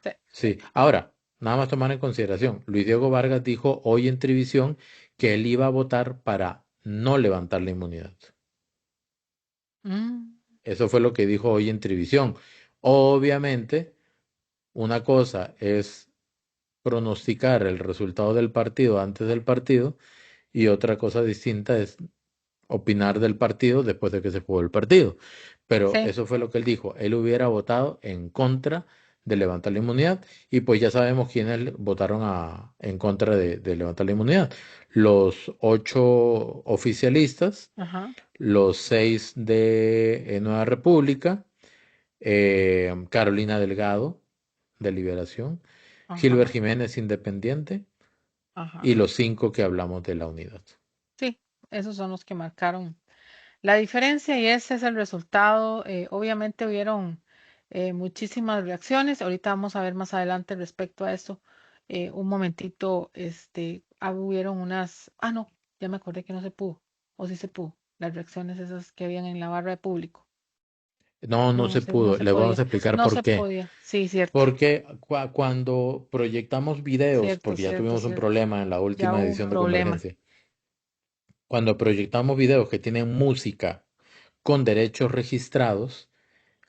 Sí. Sí, ahora, nada más tomar en consideración, Luis Diego Vargas dijo hoy en Trivisión que él iba a votar para no levantar la inmunidad. Mm. Eso fue lo que dijo hoy en Trivisión. Obviamente, una cosa es pronosticar el resultado del partido antes del partido y otra cosa distinta es opinar del partido después de que se jugó el partido. Pero Sí. eso fue lo que él dijo. Él hubiera votado en contra de levantar la inmunidad y pues ya sabemos quiénes votaron en contra de levantar la inmunidad. Los 8 oficialistas, Ajá. los 6 de Nueva República, Carolina Delgado de Liberación, Gilbert Ajá. Jiménez Independiente y Ajá. los 5 que hablamos de la unidad. Sí, esos son los que marcaron la diferencia y ese es el resultado. Obviamente hubieron muchísimas reacciones. Ahorita vamos a ver más adelante respecto a esto. Un momentito, hubieron unas, no, ya me acordé que no se pudo, o sí se pudo, las reacciones esas que habían en la barra de público. No, no No, se no pudo. se Les vamos podía, a explicar no por se qué. podía. Sí, cierto, Porque cuando proyectamos videos, cierto, porque ya cierto, tuvimos un cierto. problema en la Ya última hubo un edición de problema. Convergencia, cuando proyectamos videos que tienen música con derechos registrados,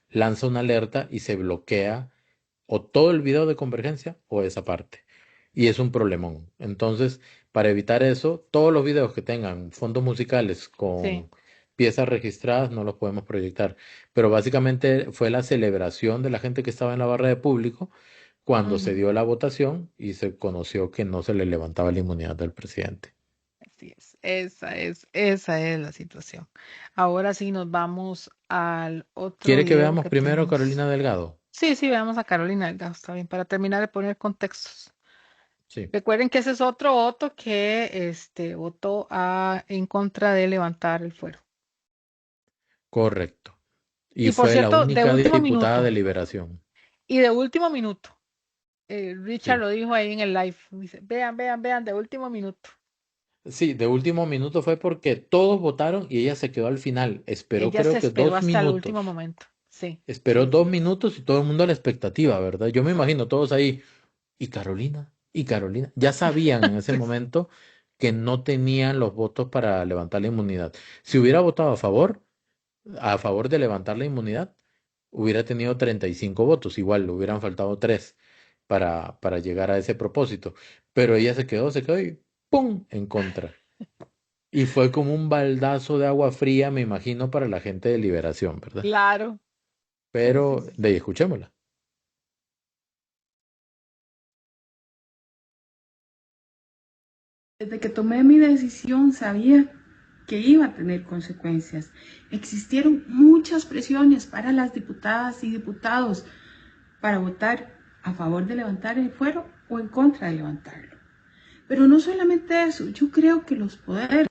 lanza una alerta y se bloquea o todo el video de Convergencia o esa parte. Y es un problemón. Entonces, para evitar eso, todos los videos que tengan fondos musicales Sí. con piezas registradas no los podemos proyectar. Pero básicamente fue la celebración de la gente que estaba en la barra de público cuando se Ujú. dio la votación y se conoció que no se le levantaba la inmunidad del presidente. Así es, esa es la situación. Ahora sí nos vamos al otro ¿Quiere que video veamos que primero a tenemos. Carolina Delgado? Sí, sí, veamos a Carolina Delgado, está bien, para terminar de poner contextos. Sí, Recuerden que ese es otro voto que votó en contra de levantar el fuero. correcto. Y Y por fue la cierto, de única último diputada minuto, de Liberación. y de último minuto, Richard Sí. lo dijo ahí en el live, dice, vean, vean, vean, de último minuto. Sí, de último minuto fue porque todos votaron y ella se quedó al final. Esperó Ella se creo que esperó dos hasta el último minutos. momento. Sí, Esperó sí, dos sí, sí. minutos y todo el mundo a la expectativa, ¿verdad? Yo me imagino todos ahí. ¿Y Carolina? ¿Y Carolina? Ya sabían en ese Sí. momento que no tenían los votos para levantar la inmunidad. Si hubiera votado a favor de levantar la inmunidad, hubiera tenido 35 votos. Igual, le hubieran faltado 3 para llegar a ese propósito. Pero ella se quedó y ¡pum! En contra. Y fue como un baldazo de agua fría, me imagino, para la gente de Liberación, ¿verdad? Claro. Sí, sí, Pero sí. de ahí escuchémosla. Desde que tomé mi decisión sabía que iba a tener consecuencias. Existieron muchas presiones para las diputadas y diputados para votar a favor de levantar el fuero o en contra de levantarlo. Pero no solamente eso, yo creo que los poderes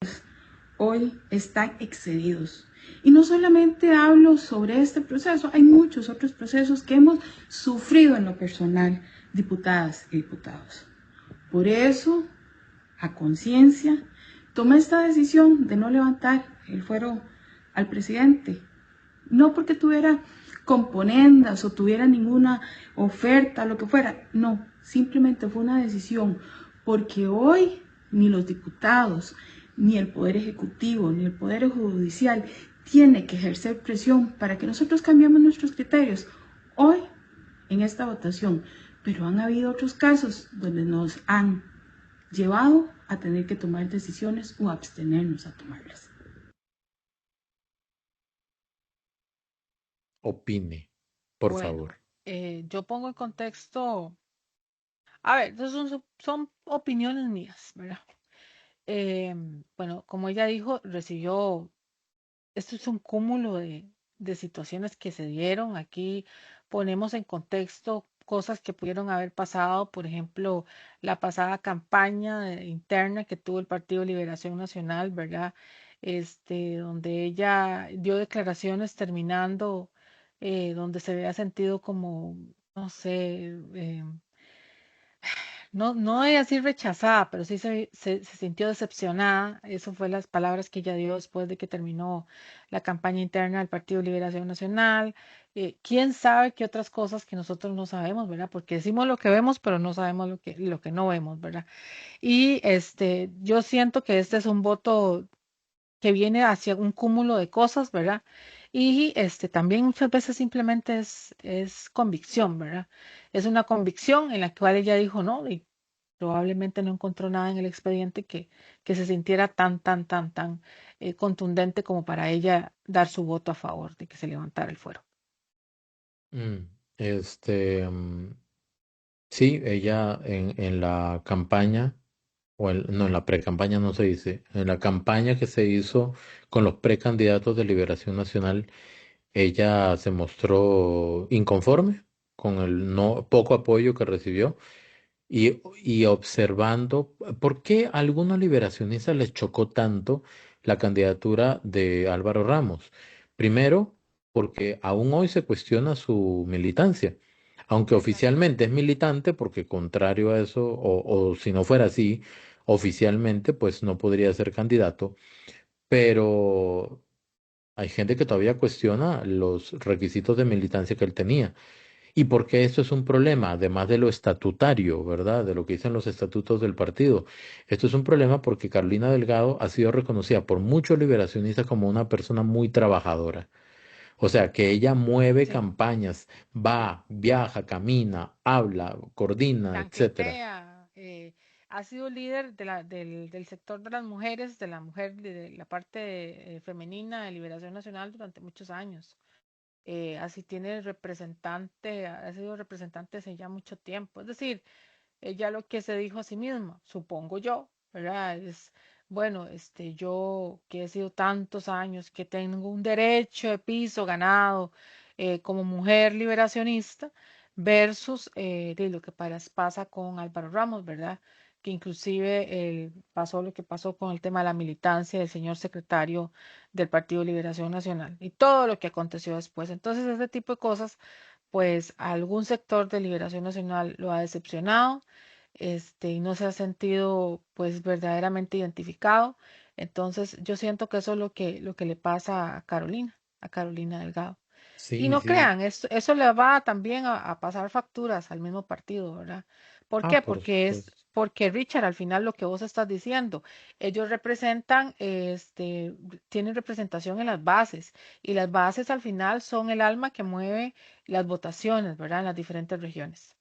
hoy están excedidos. Y no solamente hablo sobre este proceso, hay muchos otros procesos que hemos sufrido en lo personal, diputadas y diputados. Por eso, a conciencia, tomé esta decisión de no levantar el fuero al presidente, no porque tuviera componendas o tuviera ninguna oferta, lo que fuera, no, simplemente fue una decisión, porque hoy ni los diputados, ni el Poder Ejecutivo, ni el Poder Judicial tiene que ejercer presión para que nosotros cambiemos nuestros criterios hoy en esta votación, pero han habido otros casos donde nos han llevado a tener que tomar decisiones o abstenernos a tomarlas. Opine, por Bueno, favor. yo pongo en contexto, a ver, son opiniones mías, ¿verdad? Bueno, como ella dijo, esto es un cúmulo de situaciones que se dieron. Aquí ponemos en contexto cosas que pudieron haber pasado, por ejemplo, la pasada campaña interna que tuvo el Partido Liberación Nacional, ¿verdad? Donde ella dio declaraciones terminando, donde se había sentido como, no sé, no voy a decir rechazada, pero sí se sintió decepcionada. Eso fue las palabras que ella dio después de que terminó la campaña interna del Partido Liberación Nacional. Quién sabe qué otras cosas que nosotros no sabemos, ¿verdad? Porque decimos lo que vemos, pero no sabemos lo que no vemos, ¿verdad? Y yo siento que este es un voto que viene hacia un cúmulo de cosas, ¿verdad? Y también muchas veces simplemente es convicción, ¿verdad? Es una convicción en la cual ella dijo no, y probablemente no encontró nada en el expediente que se sintiera tan contundente como para ella dar su voto a favor de que se levantara el fuero. Mm, Este, mm, sí, ella en la campaña, no, en la precampaña no se dice, en la campaña que se hizo con los precandidatos de Liberación Nacional, ella se mostró inconforme con el no poco apoyo que recibió y observando por qué a algunos liberacionistas les chocó tanto la candidatura de Álvaro Ramos. Primero, porque aún hoy se cuestiona su militancia, aunque oficialmente es militante, porque contrario a eso, o si no fuera así, oficialmente, pues no podría ser candidato, pero hay gente que todavía cuestiona los requisitos de militancia que él tenía. ¿Y por qué esto es un problema? Además de lo estatutario, ¿verdad? De lo que dicen los estatutos del partido. Esto es un problema porque Carolina Delgado ha sido reconocida por muchos liberacionistas como una persona muy trabajadora. O sea, que ella mueve Sí, campañas, va, viaja, camina, habla, coordina, etcétera. chanquetea, ha sido líder del sector de las mujeres, de la mujer, de la parte femenina de Liberación Nacional durante muchos años. Así tiene representante, ha sido representante hace ya mucho tiempo. Es decir, ella lo que se dijo a sí misma, supongo yo, ¿verdad? Es, bueno, yo que he sido tantos años, que tengo un derecho de piso ganado como mujer liberacionista, versus de lo que pasa con Álvaro Ramos, ¿verdad? Que inclusive pasó lo que pasó con el tema de la militancia del señor secretario del Partido Liberación Nacional y todo lo que aconteció después. Entonces, ese tipo de cosas, pues algún sector de Liberación Nacional lo ha decepcionado, y no se ha sentido pues verdaderamente identificado. Entonces, yo siento que eso es lo que le pasa a Carolina Delgado. Y Sí, no sí. crean, eso le va también a pasar facturas al mismo partido, ¿verdad? ¿Por Ah, qué? por Porque supuesto. porque Richard, al final lo que vos estás diciendo, ellos representan, tienen representación en las bases, y las bases al final son el alma que mueve las votaciones, ¿verdad? En las diferentes regiones.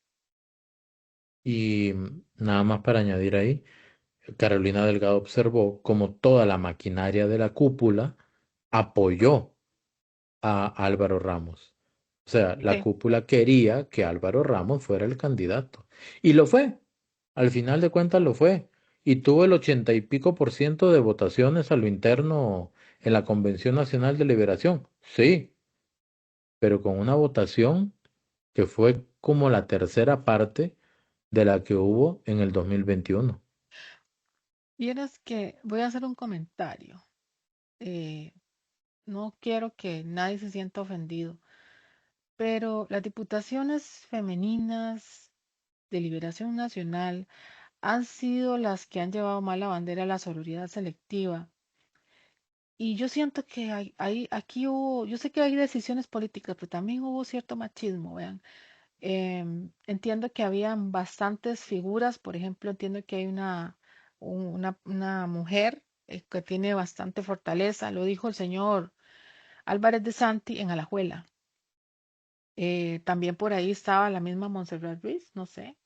Y nada más para añadir ahí, Carolina Delgado observó como toda la maquinaria de la cúpula apoyó a Álvaro Ramos. O sea, la Sí. cúpula quería que Álvaro Ramos fuera el candidato. Y lo fue. Al final de cuentas lo fue. Y tuvo el 80 y pico % de votaciones a lo interno en la Convención Nacional de Liberación. Sí, pero con una votación que fue como la tercera parte de la que hubo en el 2021. Vieras que voy a hacer un comentario. eh, no quiero que nadie se sienta ofendido, pero las diputaciones femeninas de Liberación Nacional han sido las que han llevado más la bandera de la sororidad selectiva. Y yo siento que aquí hubo, yo sé que hay decisiones políticas, pero también hubo cierto machismo, vean. Entiendo que habían bastantes figuras, por ejemplo, entiendo que hay una mujer que tiene bastante fortaleza, lo dijo el señor Álvarez de Santi en Alajuela. También por ahí estaba la misma Montserrat Ruiz, no sé.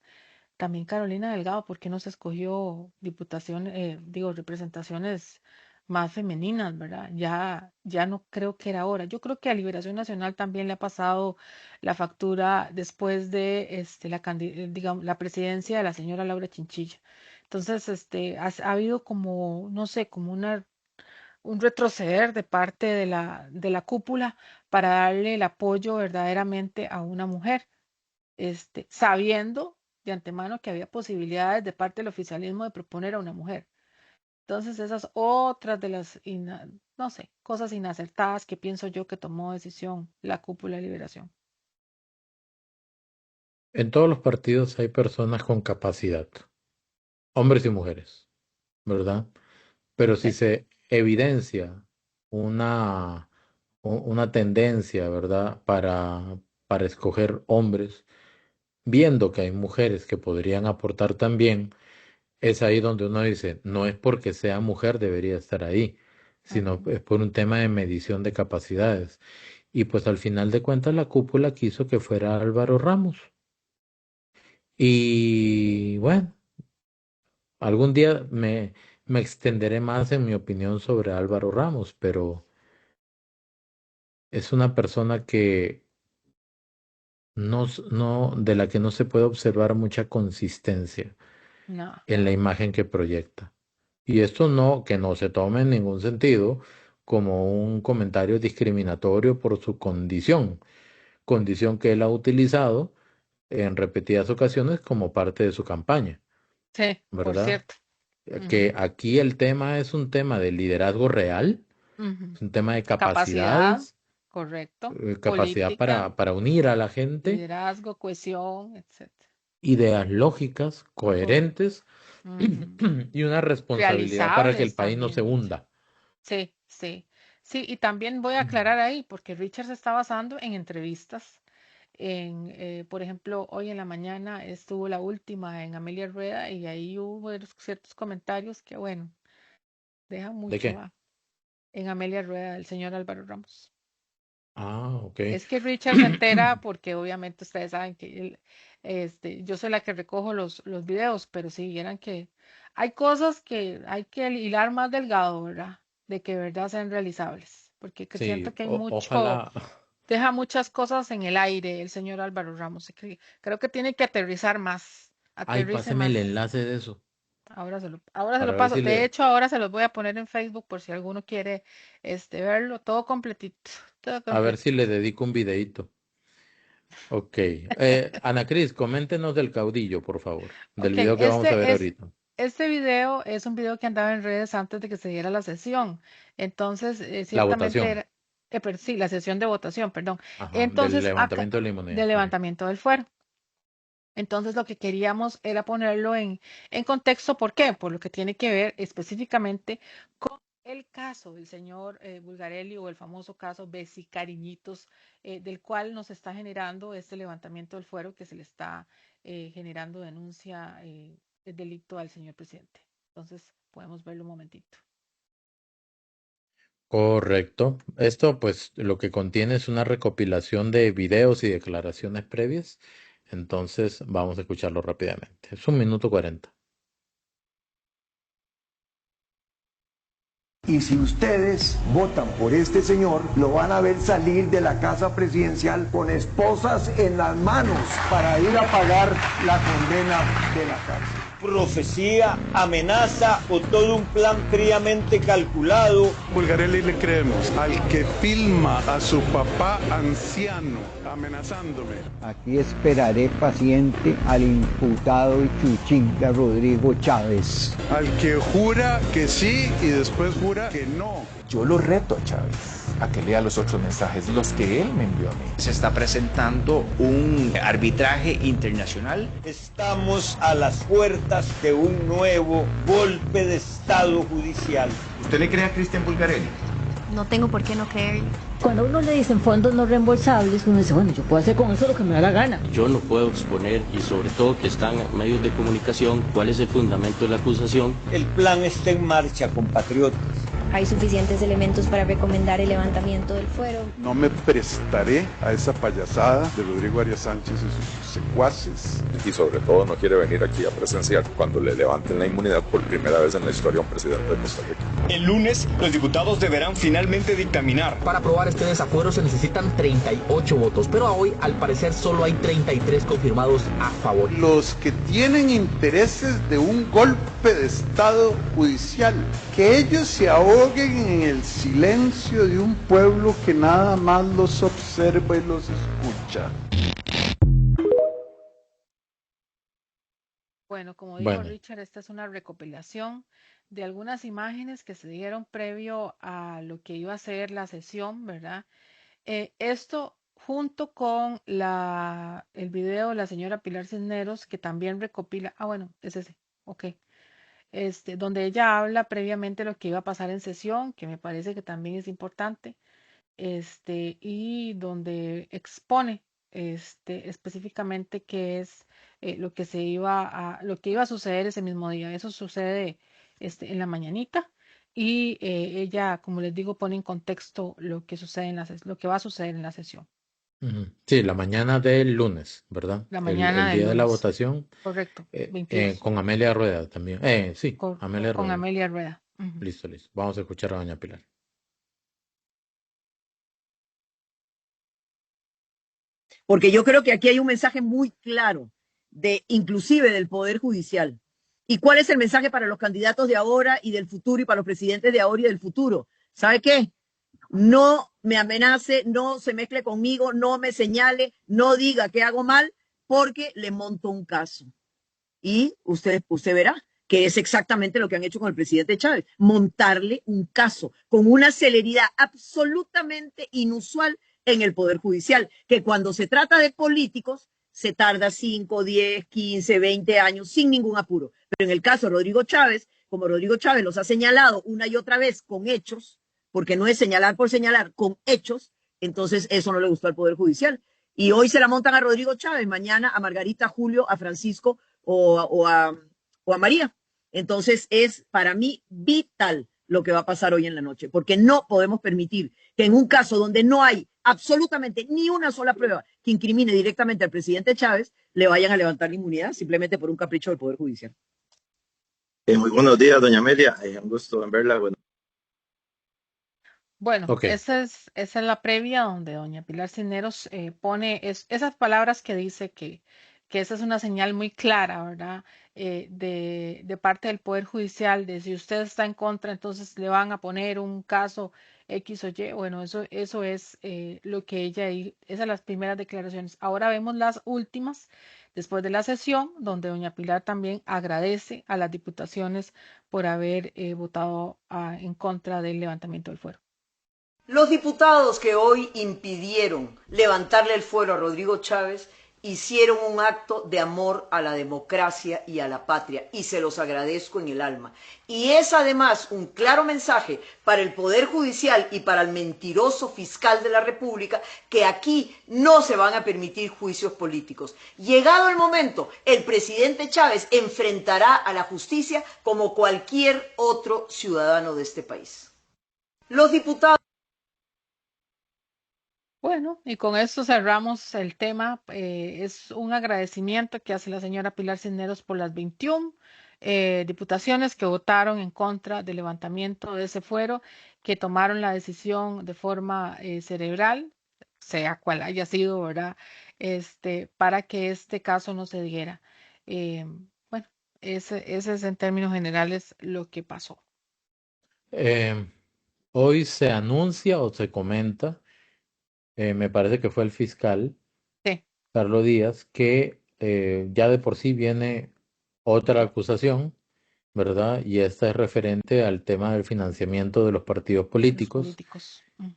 También Carolina Delgado, ¿por qué no se escogió representaciones más femeninas, ¿verdad? Ya no creo que era hora. Yo creo que a Liberación Nacional también le ha pasado la factura después de digamos, la presidencia de la señora Laura Chinchilla. Entonces, ha habido como, no sé, como un retroceder de parte de la cúpula para darle el apoyo verdaderamente a una mujer, sabiendo de antemano que había posibilidades de parte del oficialismo de proponer a una mujer. Entonces, esas otras de las, no sé, cosas inacertadas que pienso yo que tomó decisión la cúpula de Liberación. En todos los partidos hay personas con capacidad, hombres y mujeres, ¿verdad? Pero si Sí, se evidencia una, una tendencia, ¿verdad? Para escoger hombres, viendo que hay mujeres que podrían aportar también, es ahí donde uno dice, no es porque sea mujer debería estar ahí, sino ujú, es por un tema de medición de capacidades. Y pues al final de cuentas la cúpula quiso que fuera Álvaro Ramos. Y bueno, algún día me extenderé más en mi opinión sobre Álvaro Ramos, pero es una persona que de la que no se puede observar mucha consistencia no, en la imagen que proyecta. Y esto no, que no se tome en ningún sentido como un comentario discriminatorio por su condición que él ha utilizado en repetidas ocasiones como parte de su campaña, sí, por ¿verdad? cierto. Que Ujú, aquí el tema es un tema de liderazgo real, ujú. es un tema de Capacidad, capacidades, correcto. capacidad Política, para unir a la gente, liderazgo, cohesión, etcétera. ideas lógicas, Correcto. coherentes Ujú. y una responsabilidad para que el Realizables país no se también, Richard. hunda. Sí, sí. Sí, y también voy a aclarar ahí, porque Richard se está basando en entrevistas. Por ejemplo, hoy en la mañana estuvo la última en Amelia Rueda y ahí hubo ciertos comentarios que, bueno, dejan ¿De mucho, qué? ¿va? En Amelia Rueda, del señor Álvaro Ramos. Ah, ok. Es que Richard se entera porque obviamente ustedes saben que yo soy la que recojo los videos, pero si vieran que hay cosas que hay que hilar más delgado, ¿verdad? De que de verdad sean realizables, porque siento Sí, que ojalá. deja muchas cosas en el aire el señor Álvaro Ramos. Creo que tiene que aterrizar más, Ay, aterrice páseme el más. enlace de eso Ahora se lo para ver paso. si De le, hecho, ahora se los voy a poner en Facebook por si alguno quiere verlo todo completito, todo a ver si completito. le dedico un videíto. Ok. Ana Cris, coméntenos del caudillo, por favor, del Ok, video que vamos a ver ahorita. este video es un video que andaba en redes antes de que se diera la sesión. Entonces, La ciertamente votación. era, sí, la sesión de votación, perdón. Ajá, del Entonces, acá, levantamiento de la inmunidad. del Ok. levantamiento del fuero. Entonces, lo que queríamos era ponerlo en contexto. ¿Por qué? Por lo que tiene que ver específicamente con el caso del señor Bulgarelli o el famoso caso Bessie Cariñitos, del cual nos está generando este levantamiento del fuero que se le está generando denuncia de delito al señor presidente. Entonces, podemos verlo un momentito. Correcto. Esto, pues, lo que contiene es una recopilación de videos y declaraciones previas. Entonces, vamos a escucharlo rápidamente. Es 1 minuto 40. Y si ustedes votan por este señor, lo van a ver salir de la casa presidencial con esposas en las manos para ir a pagar la condena de la cárcel. Profecía, amenaza o todo un plan fríamente calculado. Bulgarelli le creemos al que filma a su papá anciano amenazándome. Aquí esperaré paciente al imputado y chuchinga Rodrigo Chávez. Al que jura que sí y después jura que no. Yo lo reto a Chávez a que lea los otros mensajes, los que él me envió a mí. Se está presentando un arbitraje internacional. Estamos a las puertas puertas de un nuevo golpe de Estado judicial. ¿Usted le cree a Cristian Bulgarelli? No tengo por qué no creerle. Cuando a uno le dicen fondos no reembolsables, uno dice, bueno, yo puedo hacer con eso lo que me da la gana. Yo no puedo exponer, y sobre todo que están en medios de comunicación, cuál es el fundamento de la acusación. El plan está en marcha, compatriotas. Hay suficientes elementos para recomendar el levantamiento del fuero. No me prestaré a esa payasada de Rodrigo Arias Sánchez y sus secuaces. Y sobre todo no quiere venir aquí a presenciar cuando le levanten la inmunidad por primera vez en la historia a un presidente de Costa Rica. El lunes los diputados deberán finalmente dictaminar. Para aprobar este desafuero se necesitan 38 votos, pero hoy al parecer solo hay 33 confirmados a favor. Los que tienen intereses de un golpe de Estado judicial, que ellos se ahoguen en el silencio de un pueblo que nada más los observa y los escucha. Bueno, como dijo Richard, esta es una recopilación de algunas imágenes que se dieron previo a lo que iba a ser la sesión, ¿verdad? Esto junto con el video de la señora Pilar Cisneros, que también recopila, bueno, es ese, ok, donde ella habla previamente lo que iba a pasar en sesión, que me parece que también es importante, y donde expone específicamente qué es lo que iba a suceder ese mismo día. Eso sucede en la mañanita y ella, como les digo, pone en contexto lo que sucede lo que va a suceder en la sesión. Sí, la mañana del lunes, ¿verdad? La mañana el día del de la lunes. votación. Correcto. 22. Con Amelia Rueda también. Sí, Amelia Con Rueda. Amelia Rueda. Listo. Vamos a escuchar a doña Pilar. Porque yo creo que aquí hay un mensaje muy claro, inclusive del Poder Judicial. ¿Y cuál es el mensaje para los candidatos de ahora y del futuro y para los presidentes de ahora y del futuro? ¿Sabe qué? No me amenace, no se mezcle conmigo, no me señale, no diga que hago mal, porque le monto un caso. Y usted verá que es exactamente lo que han hecho con el presidente Chávez, montarle un caso con una celeridad absolutamente inusual en el Poder Judicial, que cuando se trata de políticos se tarda 5, 10, 15, 20 años sin ningún apuro. Pero en el caso de Rodrigo Chávez, como Rodrigo Chávez los ha señalado una y otra vez con hechos, porque no es señalar por señalar, con hechos, entonces eso no le gustó al Poder Judicial. Y hoy se la montan a Rodrigo Chávez, mañana a Margarita, a Julio, a Francisco o a María. Entonces es para mí vital lo que va a pasar hoy en la noche, porque no podemos permitir que en un caso donde no hay absolutamente ni una sola prueba que incrimine directamente al presidente Chávez, le vayan a levantar la inmunidad simplemente por un capricho del Poder Judicial. Muy buenos días, doña Amelia. Un gusto en verla. Bueno, Ok. esa es la previa donde doña Pilar Cisneros pone esas palabras que dice que esa es una señal muy clara, ¿verdad? De parte del Poder Judicial, de si usted está en contra, entonces le van a poner un caso X o Y. Bueno, eso es lo que esas son las primeras declaraciones. Ahora vemos las últimas, después de la sesión, donde doña Pilar también agradece a las diputaciones por haber votado en contra del levantamiento del fuero. Los diputados que hoy impidieron levantarle el fuero a Rodrigo Chávez hicieron un acto de amor a la democracia y a la patria, y se los agradezco en el alma. Y es además un claro mensaje para el Poder Judicial y para el mentiroso fiscal de la República que aquí no se van a permitir juicios políticos. Llegado el momento, el presidente Chávez enfrentará a la justicia como cualquier otro ciudadano de este país. Los diputados. Bueno, y con esto cerramos el tema. Es un agradecimiento que hace la señora Pilar Cisneros por las 21 diputaciones que votaron en contra del levantamiento de ese fuero, que tomaron la decisión de forma cerebral, sea cual haya sido, ¿verdad? Para que este caso no se diera. Bueno, ese es en términos generales lo que pasó. Hoy se anuncia o se comenta, me parece que fue el fiscal, Sí. Carlos Díaz, que ya de por sí viene otra acusación, ¿verdad? Y esta es referente al tema del financiamiento de los partidos políticos,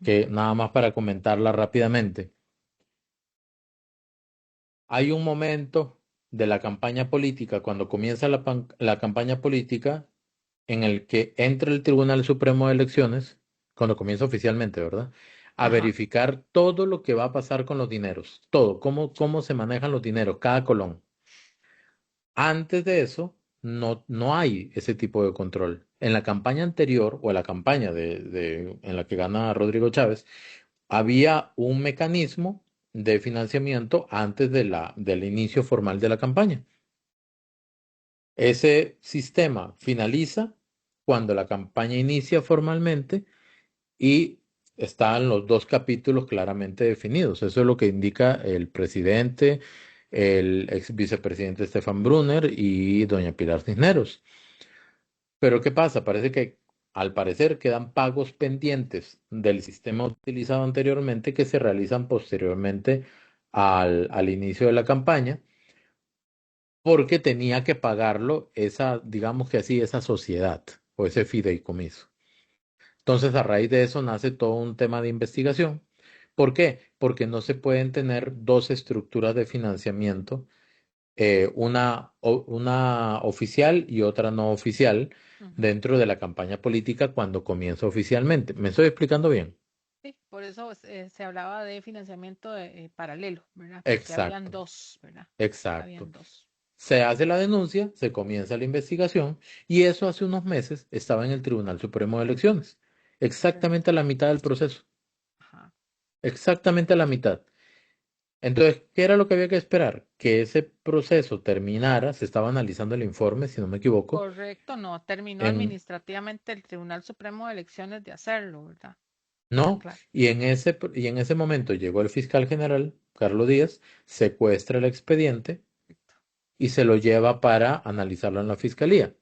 que nada más para comentarla rápidamente. Hay un momento de la campaña política, cuando comienza la campaña política, en el que entra el Tribunal Supremo de Elecciones, cuando comienza oficialmente, ¿verdad? A Ajá. verificar todo lo que va a pasar con los dineros, todo, cómo se manejan los dineros, cada colón. Antes de eso, no hay ese tipo de control. En la campaña anterior, o en la campaña en la que gana Rodrigo Chávez, había un mecanismo de financiamiento antes del inicio formal de la campaña. Ese sistema finaliza cuando la campaña inicia formalmente y están los dos capítulos claramente definidos. Eso es lo que indica el presidente, el ex vicepresidente Stefan Brunner y doña Pilar Cisneros. Pero ¿qué pasa? Parece que al parecer quedan pagos pendientes del sistema utilizado anteriormente que se realizan posteriormente al inicio de la campaña, porque tenía que pagarlo esa, digamos que así, esa sociedad o ese fideicomiso. Entonces, a raíz de eso nace todo un tema de investigación. ¿Por qué? Porque no se pueden tener dos estructuras de financiamiento, una oficial y otra no oficial, dentro de la campaña política cuando comienza oficialmente. ¿Me estoy explicando bien? Sí, por eso se hablaba de financiamiento paralelo, ¿verdad? Porque habían Exacto, dos, ¿verdad? exacto. Habían dos. Se hace la denuncia, se comienza la investigación y eso hace unos meses estaba en el Tribunal Supremo de Elecciones, exactamente a la mitad del proceso, Ajá. exactamente a la mitad. Entonces, ¿qué era lo que había que esperar? Que ese proceso terminara, se estaba analizando el informe, si no me equivoco, Correcto, no terminó en, administrativamente el Tribunal Supremo de Elecciones de hacerlo, ¿verdad? Está no, claro. y en ese momento llegó el fiscal general, Carlos Díaz, secuestra el expediente y se lo lleva para analizarlo en la fiscalía.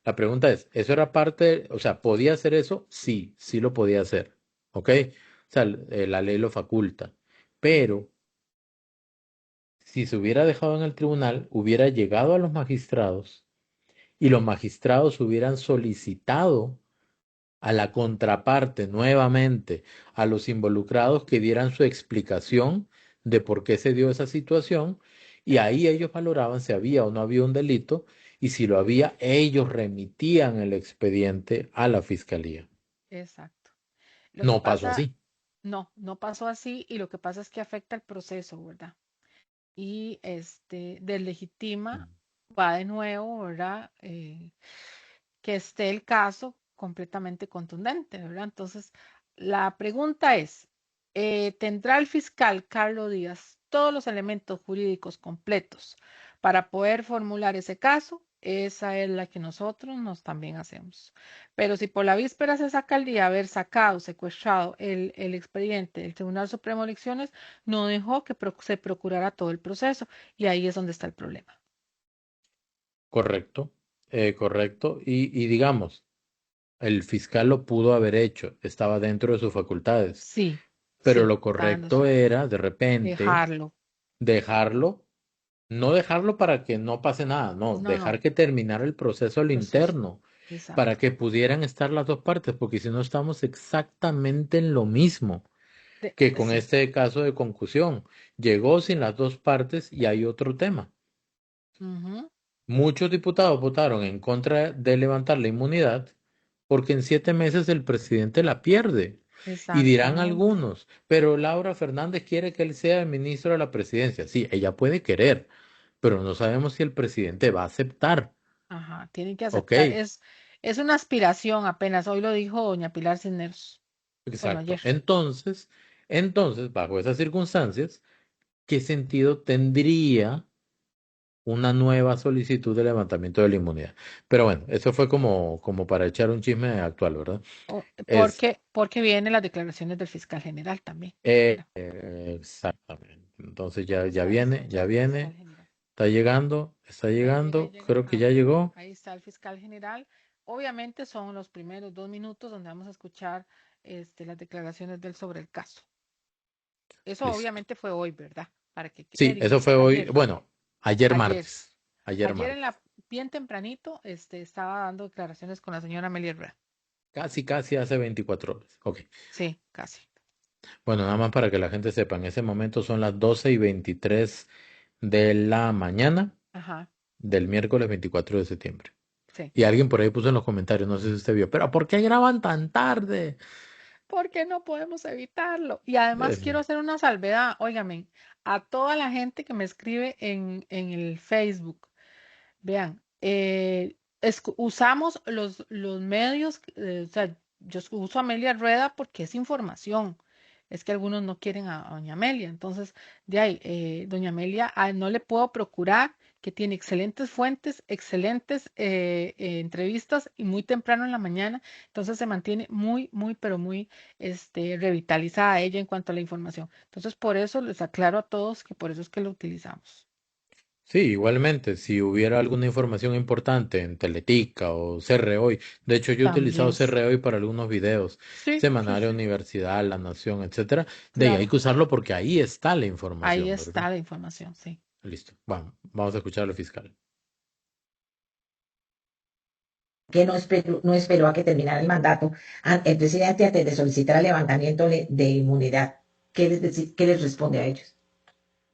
La pregunta es, ¿eso era parte, o sea, podía hacer eso? Sí, sí lo podía hacer, ¿ok? O sea, la ley lo faculta, pero si se hubiera dejado en el tribunal, hubiera llegado a los magistrados y los magistrados hubieran solicitado a la contraparte nuevamente, a los involucrados que dieran su explicación de por qué se dio esa situación y ahí ellos valoraban si había o no había un delito y si lo había, ellos remitían el expediente a la fiscalía. Exacto. Lo que No pasó pasa, así. no pasó así y lo que pasa es que afecta el proceso, ¿verdad? Y deslegitima, va de nuevo, ¿verdad? Que esté el caso completamente contundente, ¿verdad? Entonces, la pregunta es, ¿tendrá el fiscal Carlos Díaz todos los elementos jurídicos completos para poder formular ese caso? Esa es la que nosotros nos también hacemos. Pero si por la víspera se saca el día haber sacado, secuestrado el expediente del Tribunal Supremo de Elecciones, no dejó que se procurara todo el proceso y ahí es donde está el problema. Correcto, correcto. Y digamos, el fiscal lo pudo haber hecho, estaba dentro de sus facultades, Sí, pero sí, lo está dando correcto era, de repente, dejarlo. dejarlo, no dejarlo para que no pase nada, no, No, dejar no, que terminara el proceso al proceso. interno, para Exacto. que pudieran estar las dos partes, porque si no estamos exactamente en lo mismo que con Sí. este caso de concusión. Llegó sin las dos partes y hay otro tema. Ujú. Muchos diputados votaron en contra de levantar la inmunidad porque en 7 meses el presidente la pierde. Y dirán Exactamente. algunos, pero Laura Fernández quiere que él sea el ministro de la presidencia. Sí, ella puede querer, pero no sabemos si el presidente va a aceptar. Ajá, tienen que ¿Ok? aceptar. Es una aspiración apenas. Hoy lo dijo doña Pilar Cisneros. Bueno, Exacto. ayer. Entonces, bajo esas circunstancias, ¿qué sentido tendría una nueva solicitud de levantamiento de la inmunidad? Pero bueno, eso fue como para echar un chisme actual, ¿verdad? Es Porque vienen las declaraciones del fiscal general también, ¿verdad? exactamente. Entonces ya Vamos a viene, ya escuchar al fiscal viene, general. está Ahí llegando, llega. creo que ya llegó. Ahí está el fiscal general. Obviamente son los primeros 2 minutos donde vamos a escuchar las declaraciones de él sobre el caso. Eso Listo. obviamente fue hoy, ¿verdad? Para que Sí, quede eso digo, fue hoy, ayer. bueno, ayer Ayer. martes. Ayer Ayer en martes. bien tempranito, estaba dando declaraciones con la señora Amelia Herrera. Casi hace 24 horas. Ok. Sí, casi. Bueno, nada más para que la gente sepa, en ese momento son las 12:23 de la mañana. Ajá, del miércoles 24 de septiembre. sí. Y alguien por ahí puso en los comentarios, no sé si usted vio, pero ¿por qué graban tan tarde? Porque no podemos evitarlo. Y además quiero hacer una salvedad, óigame, a toda la gente que me escribe en el Facebook. Vean, usamos los medios, o sea, yo uso Amelia Rueda porque es información. Es que algunos no quieren a doña Amelia. Entonces, de ahí, doña Amelia no le puedo procurar que tiene excelentes fuentes, excelentes entrevistas y muy temprano en la mañana. Entonces se mantiene muy, muy, pero muy revitalizada ella en cuanto a la información. Entonces, por eso les aclaro a todos que por eso es que lo utilizamos. Sí, igualmente, si hubiera alguna información importante en Teletica o CR Hoy, de hecho yo he utilizado También. CR Hoy para algunos videos, Sí, sí, Semanario sí, Universidad, La Nación, etcétera, de ahí hay claro. que usarlo porque ahí está la Ahí información, ¿verdad? está la información, sí. Listo, vamos a escuchar al fiscal. Que no esperó a que terminara el mandato el presidente antes de solicitar el levantamiento de inmunidad. ¿Qué les responde a ellos?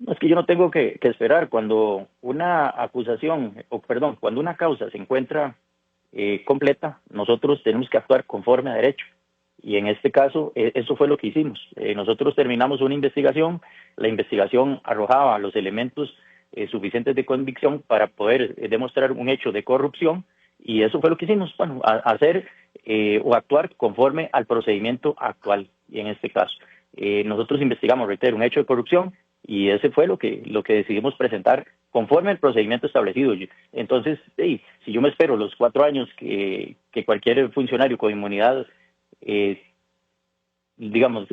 Es que yo no tengo que esperar. Cuando una acusación, o perdón, cuando una causa se encuentra completa, nosotros tenemos que actuar conforme a derecho. Y en este caso, eso fue lo que hicimos. Nosotros terminamos una investigación, la investigación arrojaba los elementos suficientes de convicción para poder demostrar un hecho de corrupción, y eso fue lo que hicimos, bueno, hacer o actuar conforme al procedimiento actual. Y en este caso, nosotros investigamos, reitero, un hecho de corrupción, y ese fue lo que decidimos presentar conforme al procedimiento establecido. Entonces, si yo me espero los 4 años que cualquier funcionario con inmunidad, digamos,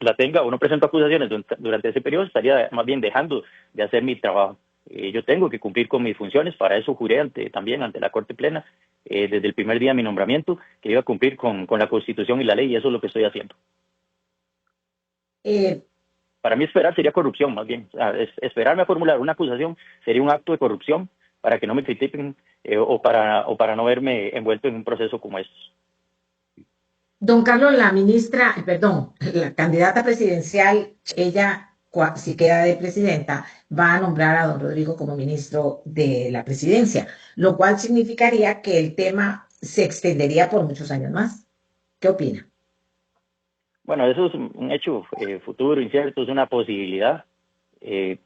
la tenga o no presento acusaciones durante ese periodo, estaría más bien dejando de hacer mi trabajo. Yo tengo que cumplir con mis funciones, para eso juré también ante la Corte Plena, desde el primer día de mi nombramiento, que iba a cumplir con la Constitución y la ley, y eso es lo que estoy haciendo. Para mí esperar sería corrupción, más bien. O sea, esperarme a formular una acusación sería un acto de corrupción para que no me critiquen o para no verme envuelto en un proceso como estos. Don Carlos, la candidata presidencial, ella, si queda de presidenta, va a nombrar a don Rodrigo como ministro de la presidencia, lo cual significaría que el tema se extendería por muchos años más. ¿Qué opina? Bueno, eso es un hecho futuro, incierto, es una posibilidad,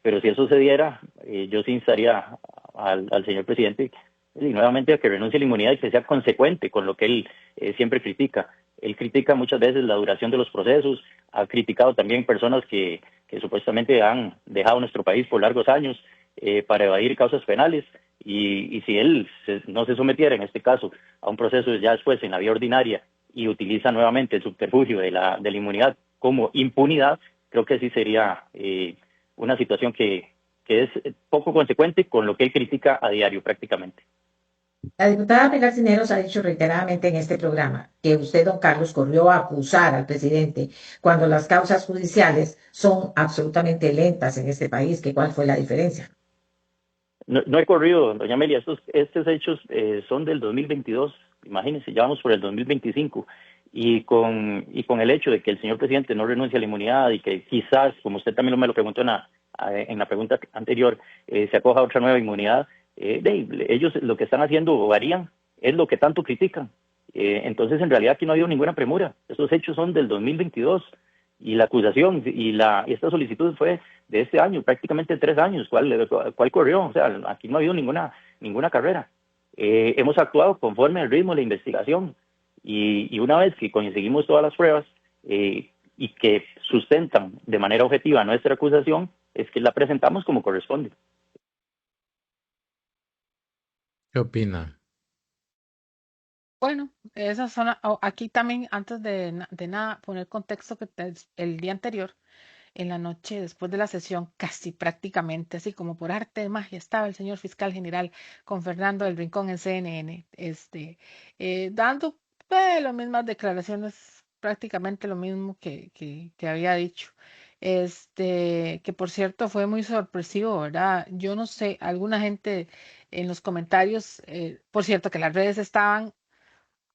pero si eso se diera, yo sí instaría al señor presidente y nuevamente a que renuncie a la inmunidad y que sea consecuente con lo que él siempre critica. Él critica muchas veces la duración de los procesos, ha criticado también personas que supuestamente han dejado nuestro país por largos años para evadir causas penales, y si él no se sometiera en este caso a un proceso ya después en la vía ordinaria y utiliza nuevamente el subterfugio de la inmunidad como impunidad, creo que sí sería una situación que es poco consecuente con lo que él critica a diario prácticamente. La diputada Pilar Cisneros ha dicho reiteradamente en este programa que usted, don Carlos, corrió a acusar al presidente cuando las causas judiciales son absolutamente lentas en este país. ¿Cuál fue la diferencia? No he corrido, doña Amelia, estos hechos son del 2022, imagínense, ya vamos por el 2025, y con el hecho de que el señor presidente no renuncia a la inmunidad y que quizás, como usted también me lo preguntó en la pregunta anterior, se acoja a otra nueva inmunidad, ellos lo que están haciendo o harían es lo que tanto critican. Entonces, en realidad aquí no ha habido ninguna premura, estos hechos son del 2022, y la acusación y esta solicitud fue de este año, prácticamente 3 años. ¿Cuál corrió? O sea, aquí no ha habido ninguna carrera. Hemos actuado conforme al ritmo de la investigación, y una vez que conseguimos todas las pruebas y que sustentan de manera objetiva nuestra acusación, es que la presentamos como corresponde. ¿Qué opina? Bueno, esas son, aquí también, antes de nada, poner contexto que el día anterior, en la noche, después de la sesión, casi prácticamente, así como por arte de magia, estaba el señor fiscal general con Fernando del Rincón en CNN, dando las mismas declaraciones, prácticamente lo mismo que había dicho. Que por cierto fue muy sorpresivo, ¿verdad? Yo no sé, alguna gente en los comentarios, por cierto, que las redes estaban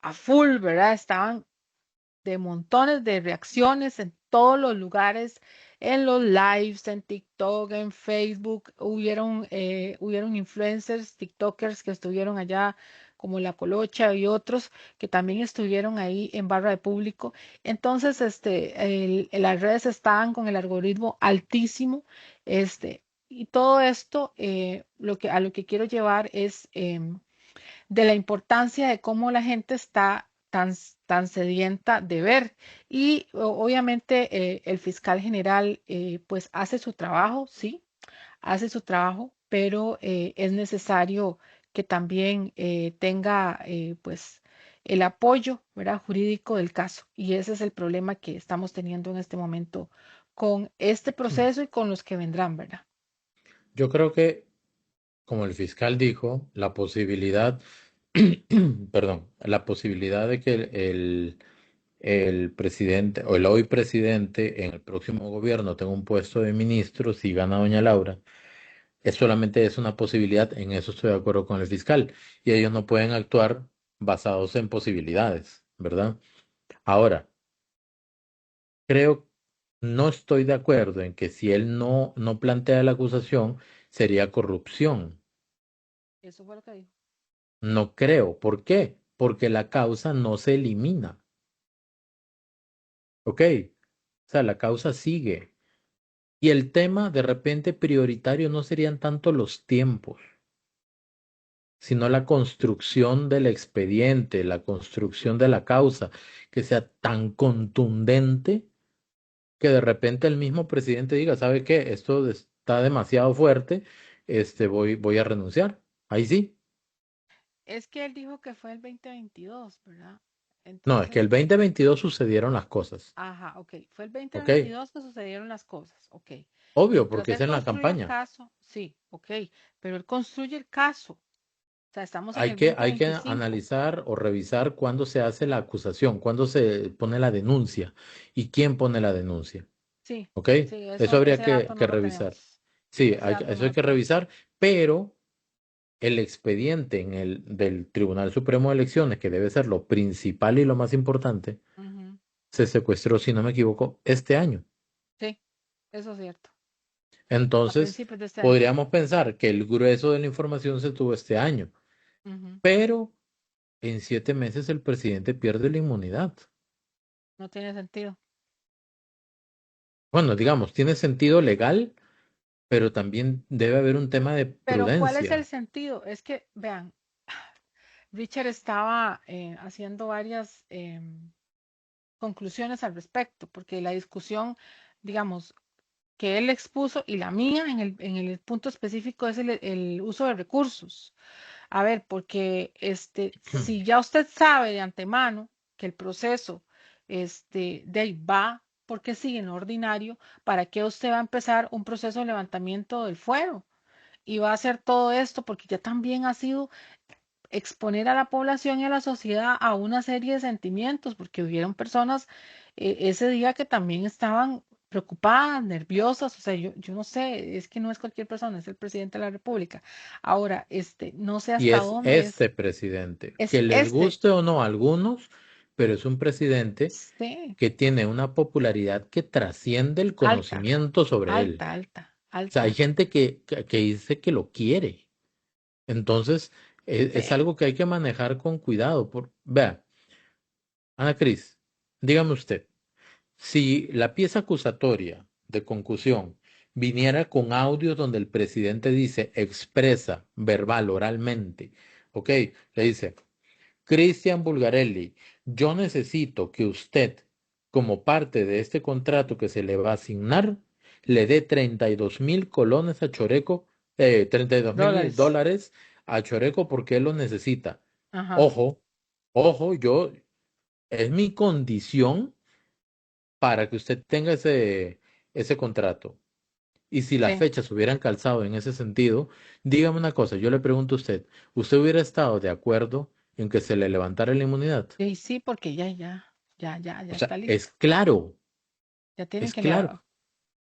a full, ¿verdad? Estaban de montones de reacciones en todos los lugares, en los lives, en TikTok, en Facebook, hubieron influencers, TikTokers que estuvieron allá, como La Colocha y otros que también estuvieron ahí en barra de público. Entonces, las redes estaban con el algoritmo altísimo, y todo esto, a lo que quiero llevar es de la importancia de cómo la gente está tan sedienta de ver. Y obviamente el fiscal general pues hace su trabajo, sí, hace su trabajo, pero es necesario que también tenga pues el apoyo, ¿verdad?, jurídico del caso. Y ese es el problema que estamos teniendo en este momento con este proceso y con los que vendrán, ¿verdad? Yo creo que, como el fiscal dijo, la posibilidad, perdón, la posibilidad de que el presidente o el hoy presidente en el próximo gobierno tenga un puesto de ministro si gana doña Laura, solamente es una posibilidad, en eso estoy de acuerdo con el fiscal, y ellos no pueden actuar basados en posibilidades, ¿verdad? Ahora, creo, no estoy de acuerdo en que si él no plantea la acusación, sería corrupción. Eso fue lo que dijo. No creo. ¿Por qué? Porque la causa no se elimina. ¿Ok? O sea, la causa sigue. Y el tema de repente prioritario no serían tanto los tiempos, sino la construcción del expediente, la construcción de la causa, que sea tan contundente que de repente el mismo presidente diga, ¿sabe qué? Esto está demasiado fuerte, voy a renunciar. Ahí sí. Es que él dijo que fue el 2022, ¿verdad? No, es que Entonces, el 2022 sucedieron las cosas. ajá, ok, fue el ¿Ok? 2022 que sucedieron las cosas, ok. Obvio, Mientras porque es él en la construye el campaña. caso, sí, ok, pero él construye el caso, o sea, estamos en Hay el que, hay que 2025. analizar o revisar cuándo se hace la acusación, cuándo se pone la denuncia y quién pone la denuncia. Sí, ¿Ok? sí, Eso habría ese dato no que lo revisar. tenemos. Sí, Ese dato eso no hay lo que tenemos. revisar, pero el expediente del Tribunal Supremo de Elecciones, que debe ser lo principal y lo más importante, Ujú. se secuestró, si no me equivoco, este año. Sí, eso es cierto. A Entonces, principios de este año. podríamos pensar que el grueso de la información se tuvo este año, Ujú. pero en 7 meses el presidente pierde la inmunidad. No tiene sentido. Bueno, digamos, tiene sentido legal, pero también debe haber un tema de Pero ¿cuál es el prudencia. sentido? Es que, vean, Richard estaba haciendo varias conclusiones al respecto, porque la discusión, digamos, que él expuso y la mía en el punto específico es el uso de recursos. A ver, porque si ya usted sabe de antemano que el proceso de ahí va, porque sigue en lo ordinario, ¿para qué usted va a empezar un proceso de levantamiento del fuero? Y va a hacer todo esto porque ya también ha sido exponer a la población y a la sociedad a una serie de sentimientos, porque hubieron personas ese día que también estaban preocupadas, nerviosas, o sea, yo no sé, es que no es cualquier persona, es el presidente de la República. Ahora, no sé Y hasta es dónde este presidente, es que les guste o no a algunos, pero es un presidente sí, que tiene una popularidad que trasciende el alta, conocimiento sobre él. alta, alta, O sea, hay alta, gente que dice que lo quiere. Entonces, es sí, algo que hay que manejar con cuidado. Vea, Ana Cris, dígame usted, si la pieza acusatoria de concusión viniera con audios donde el presidente dice, expresa, verbal, oralmente, ¿ok? Le dice, Cristian Bulgarelli, yo necesito que usted, como parte de este contrato que se le va a asignar, le dé 32,000 colones a Choreco, 32,000 dólares. dólares a Choreco porque él lo necesita. Ajá, Ojo, ojo, es mi condición para que usted tenga ese contrato. Y si las sí, fechas hubieran calzado en ese sentido, dígame una cosa, yo le pregunto a usted, ¿usted hubiera estado de acuerdo en que se le levantara la inmunidad? sí, sí, porque ya O está sea, es listo. claro, Ya tienen es que claro. leer.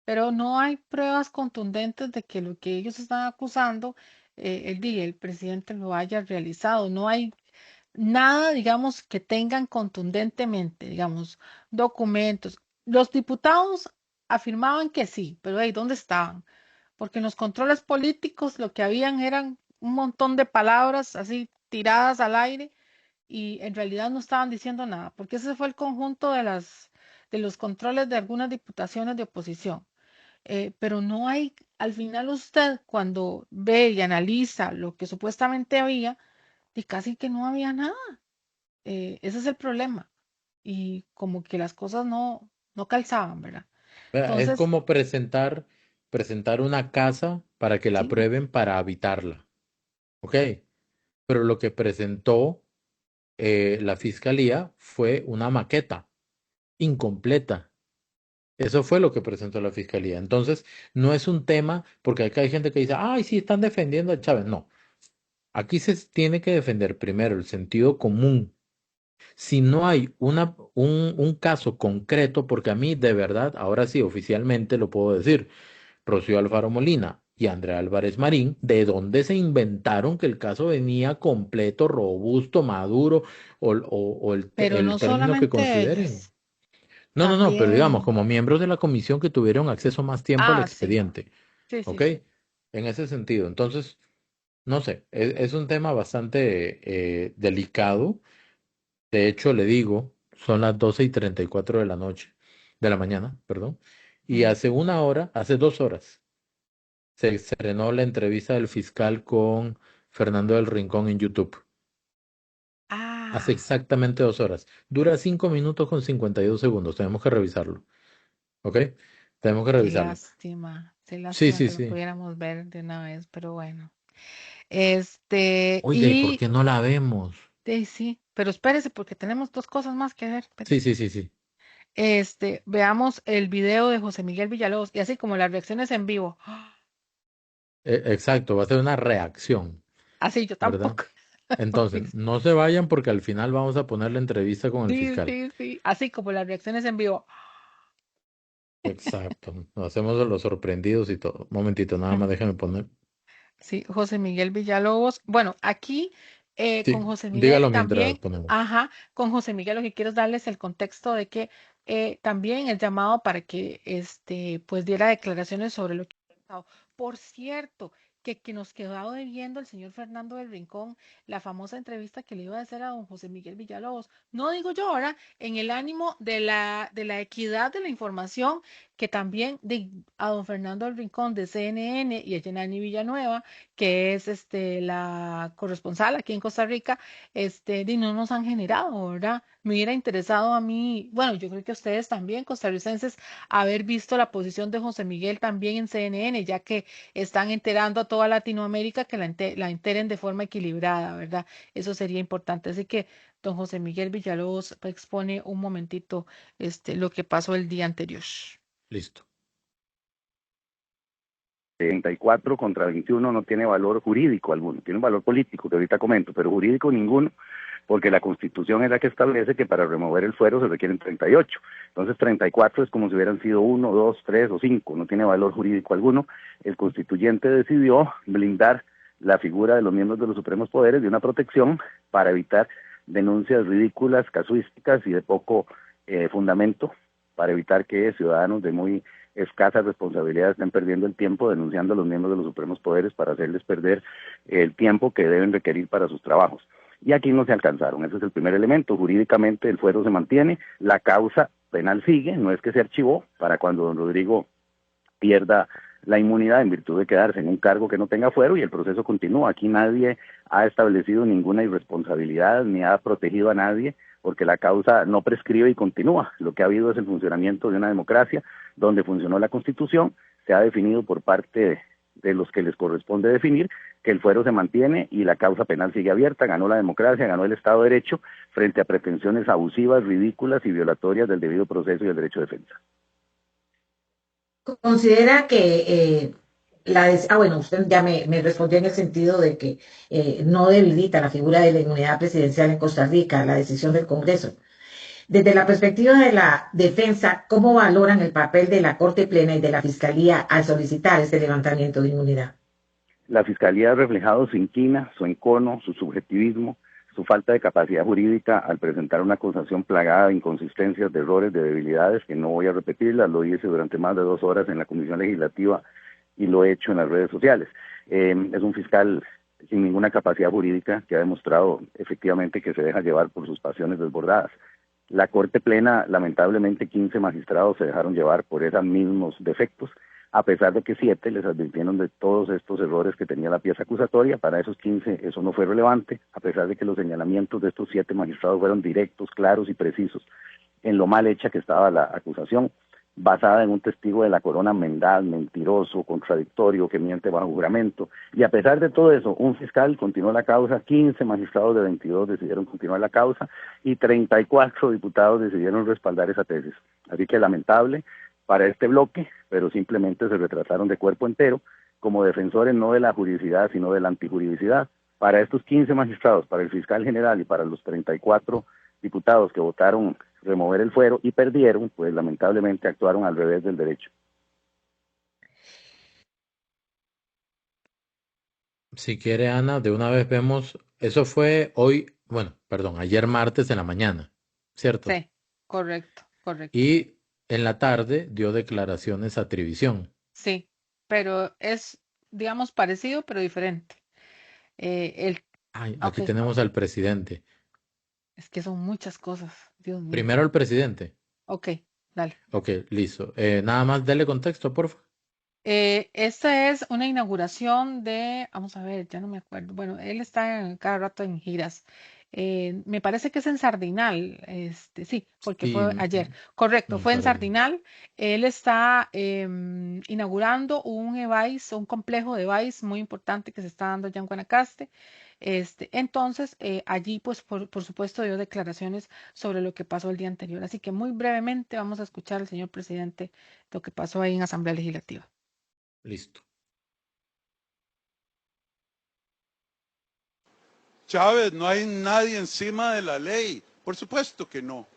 Pero no hay pruebas contundentes de que lo que ellos están acusando, el presidente lo haya realizado. No hay nada, digamos, que tengan contundentemente, digamos, documentos. Los diputados afirmaban que sí, pero ahí, ¿dónde estaban? Porque en los controles políticos lo que habían eran un montón de palabras así tiradas al aire y en realidad no estaban diciendo nada, porque ese fue el conjunto de los controles de algunas diputaciones de oposición. Pero no hay, al final usted cuando ve y analiza lo que supuestamente había, y casi que no había nada. Ese es el problema. Y como que las cosas no calzaban, ¿verdad? Vea, es Entonces, como presentar una casa para que la sí, aprueben para habitarla. ¿Ok? Pero lo que presentó la fiscalía fue una maqueta incompleta. Eso fue lo que presentó la fiscalía. Entonces, no es un tema, porque acá hay gente que dice, ay, sí, están defendiendo a Chávez. No, aquí se tiene que defender primero el sentido común. Si no hay un caso concreto, porque a mí de verdad, ahora sí, oficialmente lo puedo decir, Rocío Alfaro Molina y Andrea Álvarez Marín, ¿de dónde se inventaron que el caso venía completo, robusto, maduro o pero el no término que solamente consideren? ellas, No, pero digamos, también, como miembros de la comisión que tuvieron acceso más tiempo al sí, expediente, sí, sí, ¿ok? sí. En ese sentido, entonces, no sé, es un tema bastante delicado. De hecho, le digo, son las 12:34 de la noche, de la mañana, perdón, y Mm. hace una hora, hace 2 horas, se estrenó la entrevista del fiscal con Fernando del Rincón en YouTube. Hace Ah, exactamente 2 horas. Dura 5 minutos con 52 segundos. Tenemos que revisarlo. ¿Ok? Tenemos que revisarlo. qué Sí, lástima sí, que lo sí. pudiéramos ver de una vez, pero bueno. Oiga, ¿y por Y qué no la vemos? sí, pero espérese porque tenemos dos cosas más que ver, Sí, espérese. sí, sí, sí. Veamos el video de José Miguel Villalobos y así como las reacciones en vivo. Exacto, va a ser una reacción, Así yo ¿verdad? tampoco. Entonces, no se vayan porque al final vamos a poner la entrevista con el Sí, fiscal. sí, sí. Así como las reacciones en vivo. Exacto. Nos hacemos de los sorprendidos y todo. Momentito, nada más déjenme poner. Sí, José Miguel Villalobos. Bueno, aquí con Sí, José Miguel dígalo mientras también, ponemos. ajá, con José Miguel lo que quiero es darles el contexto de que también el llamado para que pues diera declaraciones sobre lo que ha pasado. Por cierto, que nos quedaba debiendo el señor Fernando del Rincón la famosa entrevista que le iba a hacer a don José Miguel Villalobos. No digo yo ahora, en el ánimo de la equidad de la información, que también a don Fernando del Rincón de CNN y a Yanani Villanueva que es la corresponsal aquí en Costa Rica, no nos han generado, ¿verdad? Me hubiera interesado a mí, bueno, yo creo que a ustedes también, costarricenses, haber visto la posición de José Miguel también en CNN, ya que están enterando a toda Latinoamérica que la enteren de forma equilibrada, ¿verdad? Eso sería importante. Así que don José Miguel Villalobos expone un momentito lo que pasó el día anterior. Listo. 34 contra 21 no tiene valor jurídico alguno, tiene un valor político que ahorita comento, pero jurídico ninguno, porque la Constitución es la que establece que para remover el fuero se requieren 38. Entonces 34 es como si hubieran sido 1, 2, 3 o 5, no tiene valor jurídico alguno. El constituyente decidió blindar la figura de los miembros de los supremos poderes de una protección para evitar denuncias ridículas, casuísticas y de poco fundamento, para evitar que ciudadanos de muy escasas responsabilidades estén perdiendo el tiempo denunciando a los miembros de los supremos poderes para hacerles perder el tiempo que deben requerir para sus trabajos. Y aquí no se alcanzaron, ese es el primer elemento. Jurídicamente el fuero se mantiene, la causa penal sigue, no es que se archivó para cuando don Rodrigo pierda la inmunidad en virtud de quedarse en un cargo que no tenga fuero, y el proceso continúa. Aquí nadie ha establecido ninguna irresponsabilidad ni ha protegido a nadie, porque la causa no prescribe y continúa. Lo que ha habido es el funcionamiento de una democracia donde funcionó la Constitución, se ha definido por parte de los que les corresponde definir que el fuero se mantiene y la causa penal sigue abierta. Ganó la democracia, ganó el Estado de Derecho frente a pretensiones abusivas, ridículas y violatorias del debido proceso y del derecho de defensa. Considera que bueno, usted ya me respondió en el sentido de que no debilita la figura de la inmunidad presidencial en Costa Rica, la decisión del Congreso. Desde la perspectiva de la defensa, ¿cómo valoran el papel de la Corte Plena y de la Fiscalía al solicitar este levantamiento de inmunidad? La Fiscalía ha reflejado su inquina, su encono, su subjetivismo, su falta de capacidad jurídica al presentar una acusación plagada de inconsistencias, de errores, de debilidades, que no voy a repetirlas, lo hice durante más de 2 horas en la Comisión Legislativa y lo he hecho en las redes sociales. Es un fiscal sin ninguna capacidad jurídica que ha demostrado efectivamente que se deja llevar por sus pasiones desbordadas. La Corte Plena, lamentablemente 15 magistrados se dejaron llevar por esos mismos defectos, a pesar de que 7 les advirtieron de todos estos errores que tenía la pieza acusatoria. Para esos 15 eso no fue relevante, a pesar de que los señalamientos de estos 7 magistrados fueron directos, claros y precisos en lo mal hecha que estaba la acusación, basada en un testigo de la corona mendaz, mentiroso, contradictorio, que miente bajo juramento. Y a pesar de todo eso, un fiscal continuó la causa, 15 magistrados de 22 decidieron continuar la causa y 34 diputados decidieron respaldar esa tesis. Así que lamentable para este bloque, pero simplemente se retrataron de cuerpo entero como defensores no de la juridicidad, sino de la antijuridicidad. Para estos 15 magistrados, para el fiscal general y para los 34 diputados que votaron remover el fuero y perdieron, pues lamentablemente actuaron al revés del derecho. Si quiere, Ana, de una vez vemos, eso fue hoy, bueno, perdón, ayer martes en la mañana, ¿cierto? Sí, correcto, correcto. Y en la tarde dio declaraciones a Trivisión. Sí, pero es, digamos, parecido, pero diferente. Aquí Ok, tenemos al presidente. es que son muchas cosas, Dios mío. Primero el presidente. Ok, dale. Ok, listo. Nada más dele contexto, por favor. Esta es una inauguración de, vamos a ver, ya no me acuerdo. Bueno, él está cada rato en giras. Me parece que es en Sardinal, sí, porque Sí, fue ayer. Correcto, fue en para- Sardinal. Él está inaugurando un EVAIS, un complejo de EVAIS muy importante que se está dando ya en Guanacaste. Entonces, allí, pues, por supuesto, dio declaraciones sobre lo que pasó el día anterior. Así que muy brevemente vamos a escuchar al señor presidente lo que pasó ahí en Asamblea Legislativa. Listo. Chávez, no hay nadie encima de la ley. Por supuesto que no.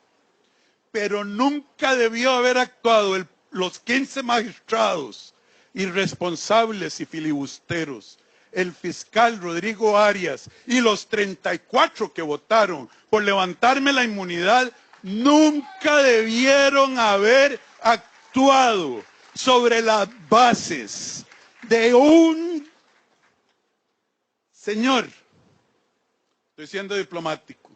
Pero nunca debió haber actuado los 15 magistrados irresponsables y filibusteros, el fiscal Rodrigo Arias y los 34 que votaron por levantarme la inmunidad, nunca debieron haber actuado sobre las bases de un señor, estoy siendo diplomático,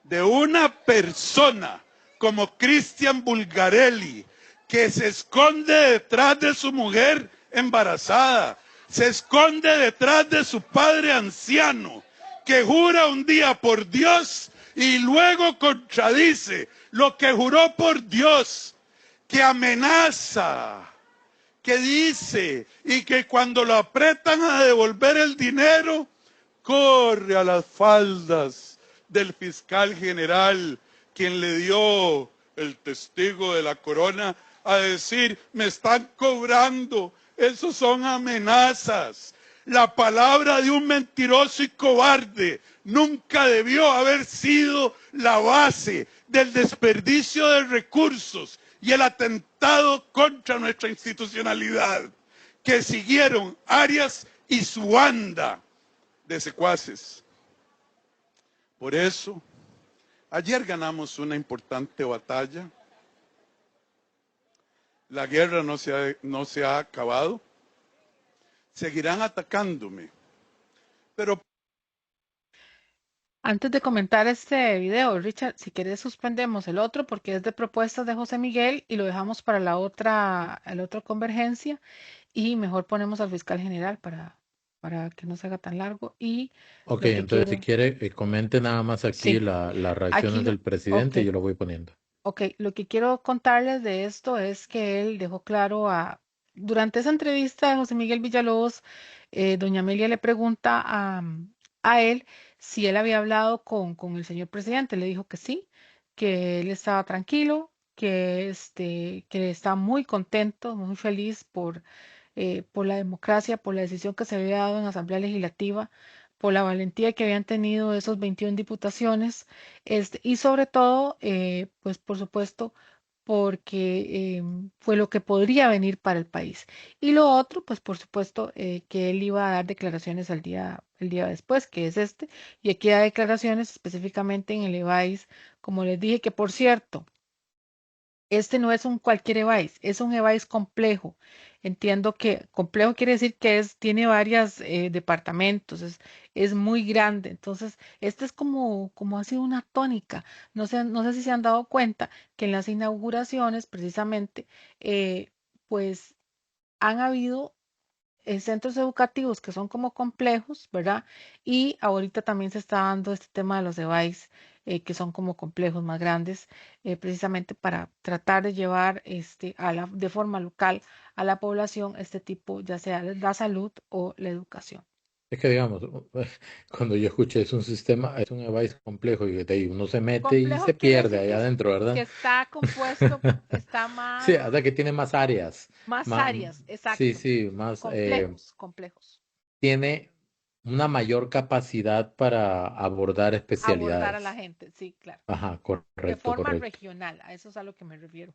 de una persona como Cristian Bulgarelli, que se esconde detrás de su mujer embarazada, se esconde detrás de su padre anciano, que jura un día por Dios y luego contradice lo que juró por Dios, que amenaza, que dice y que cuando lo apretan a devolver el dinero, corre a las faldas del fiscal general, quien le dio el testigo de la corona, a decir, me están cobrando, esos son amenazas. La palabra de un mentiroso y cobarde nunca debió haber sido la base del desperdicio de recursos y el atentado contra nuestra institucionalidad que siguieron Arias y su banda de secuaces. Por eso, ayer ganamos una importante batalla. La guerra no se ha acabado. Seguirán atacándome. Pero antes de comentar este video, Richard, si quieres suspendemos el otro porque es de propuestas de José Miguel y lo dejamos para la otra convergencia y mejor ponemos al fiscal general para que no se haga tan largo. Y Ok, lo que entonces si quiero, quiere, comente nada más aquí sí, las reacciones aquí, del presidente y ok, yo lo voy poniendo. ok, lo que quiero contarles de esto es que él dejó claro durante esa entrevista de José Miguel Villalobos, doña Amelia le pregunta a él si él había hablado con el señor presidente. Le dijo que sí, que él estaba tranquilo, que está muy contento, muy feliz por la democracia, por la decisión que se había dado en Asamblea Legislativa, por la valentía que habían tenido esos 21 diputaciones, y sobre todo, pues por supuesto, porque fue lo que podría venir para el país. Y lo otro, pues por supuesto, que él iba a dar declaraciones el día después, que es este, y aquí da declaraciones específicamente en el EVAIS, como les dije, que por cierto, este no es un cualquier EVAIS, es un EVAIS complejo. Entiendo que complejo quiere decir que tiene varios departamentos, es muy grande. Entonces, este es como ha sido una tónica. No sé si se han dado cuenta que en las inauguraciones, precisamente, pues han habido centros educativos que son como complejos, ¿verdad? Y ahorita también se está dando este tema de los devices, que son como complejos más grandes, precisamente para tratar de llevar de forma local a la población este tipo, ya sea la salud o la educación. Es que digamos, cuando yo escuché es un sistema, es un device complejo y de ahí uno se mete y se Complejo quiere pierde decir ahí adentro, que ¿verdad? está compuesto, está Sí, hasta que tiene más áreas, más más, áreas, sí, exacto, sí, más, complejos. tiene una mayor capacidad para abordar Abordar a la especialidades. gente, sí, claro. Ajá, De correcto, forma correcto. regional, a eso es a lo que me refiero.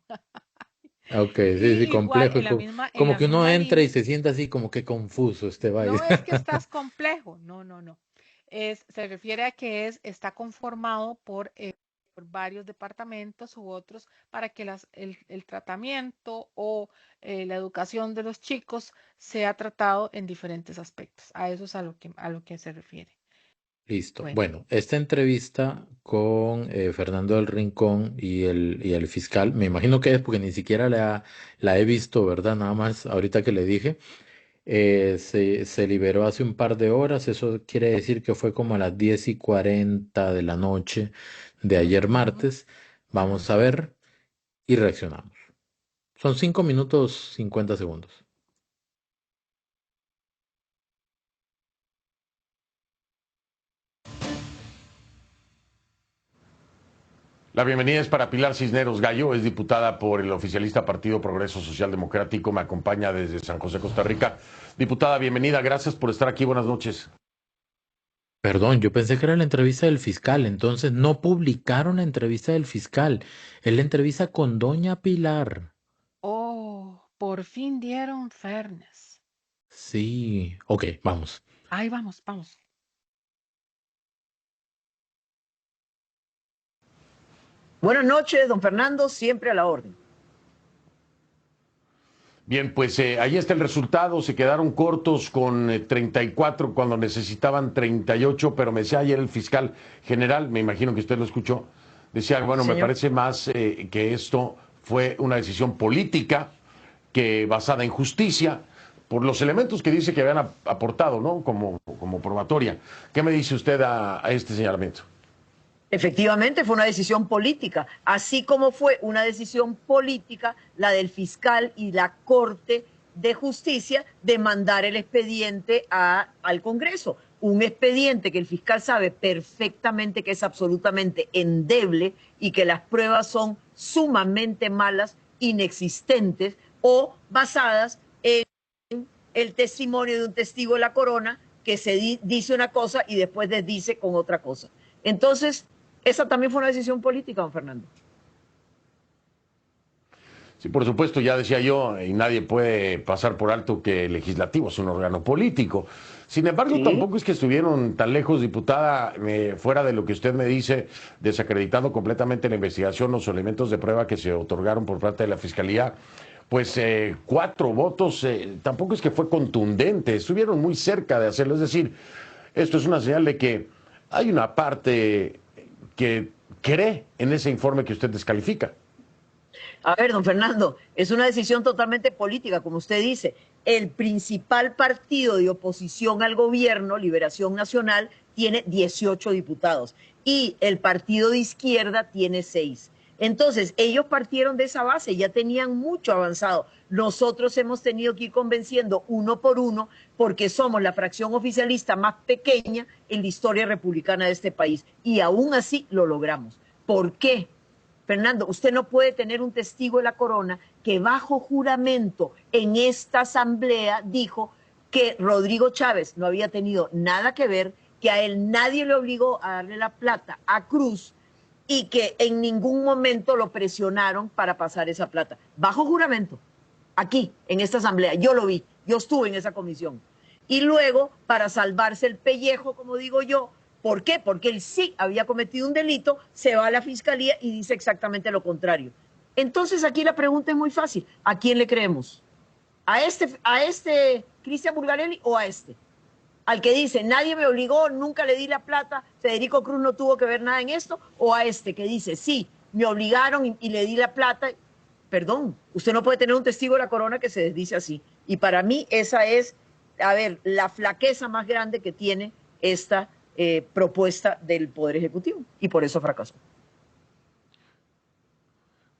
Ok, sí, sí, Y igual complejo. en Como la que uno misma entra y línea, se siente así como que confuso este no baile. es que estás complejo, no, no, no. Se refiere a que está conformado por varios departamentos u otros para que el tratamiento o la educación de los chicos sea tratado en diferentes aspectos. A eso es a lo que se refiere. Listo. Bueno, Bueno, esta entrevista con Fernando del Rincón y el fiscal, me imagino que es porque ni siquiera la he visto, ¿verdad? Nada más ahorita que le dije, se liberó hace un par de horas, eso quiere decir que fue como a las 10:40 de la noche de ayer ujú, martes. Vamos a ujú. ver y reaccionamos. Son 5 minutos 50 segundos. La bienvenida es para Pilar Cisneros Gallo, es diputada por el oficialista Partido Progreso Social Democrático, me acompaña desde San José, Costa Rica. Diputada, bienvenida, gracias por estar aquí, buenas noches. Perdón, yo pensé que era la entrevista del fiscal, entonces no publicaron la entrevista del fiscal. Es la entrevista con doña Pilar. Oh, por fin dieron fairness. Sí, ok, vamos. Ahí vamos, vamos. Buenas noches, don Fernando, siempre a la orden. Bien, pues ahí está el resultado, se quedaron cortos con 34 cuando necesitaban 38, pero me decía ayer el fiscal general, me imagino que usted lo escuchó, decía, bueno, me Señor. parece más que esto fue una decisión política que basada en justicia, por los elementos que dice que habían aportado, ¿no? Como probatoria. ¿Qué me dice usted a este señalamiento? Efectivamente, fue una decisión política, así como fue una decisión política la del fiscal y la Corte de Justicia de mandar el expediente al Congreso. Un expediente que el fiscal sabe perfectamente que es absolutamente endeble y que las pruebas son sumamente malas, inexistentes o basadas en el testimonio de un testigo de la corona que se dice una cosa y después desdice con otra cosa. Entonces, esa también fue una decisión política, don Fernando. Sí, por supuesto, ya decía yo, y nadie puede pasar por alto que el legislativo es un órgano político. Sin embargo, tampoco es que estuvieron tan lejos, diputada, fuera de lo que usted me dice, desacreditando completamente la investigación, los elementos de prueba que se otorgaron por parte de la Fiscalía. Pues 4 votos, tampoco es que fue contundente, estuvieron muy cerca de hacerlo. Es decir, esto es una señal de que hay una parte que cree en ese informe que usted descalifica. A ver, don Fernando, es una decisión totalmente política, como usted dice. El principal partido de oposición al gobierno, Liberación Nacional, tiene 18 diputados y el partido de izquierda tiene 6. Entonces, ellos partieron de esa base, ya tenían mucho avanzado. Nosotros hemos tenido que ir convenciendo uno por uno porque somos la fracción oficialista más pequeña en la historia republicana de este país y aún así lo logramos. ¿Por qué? Fernando, usted no puede tener un testigo de la corona que bajo juramento en esta asamblea dijo que Rodrigo Chávez no había tenido nada que ver, que a él nadie le obligó a darle la plata a Cruz y que en ningún momento lo presionaron para pasar esa plata. Bajo juramento, aquí, en esta asamblea, yo lo vi, yo estuve en esa comisión. Y luego, para salvarse el pellejo, como digo yo, ¿por qué? Porque él sí había cometido un delito, se va a la fiscalía y dice exactamente lo contrario. Entonces aquí la pregunta es muy fácil, ¿a quién le creemos? ¿A este Cristian Bulgarelli o a este? Al que dice, nadie me obligó, nunca le di la plata, Federico Cruz no tuvo que ver nada en esto, o a este que dice, sí, me obligaron y le di la plata. Perdón, usted no puede tener un testigo de la corona que se desdice así. Y para mí esa es, a ver, la flaqueza más grande que tiene esta propuesta del Poder Ejecutivo, y por eso fracasó.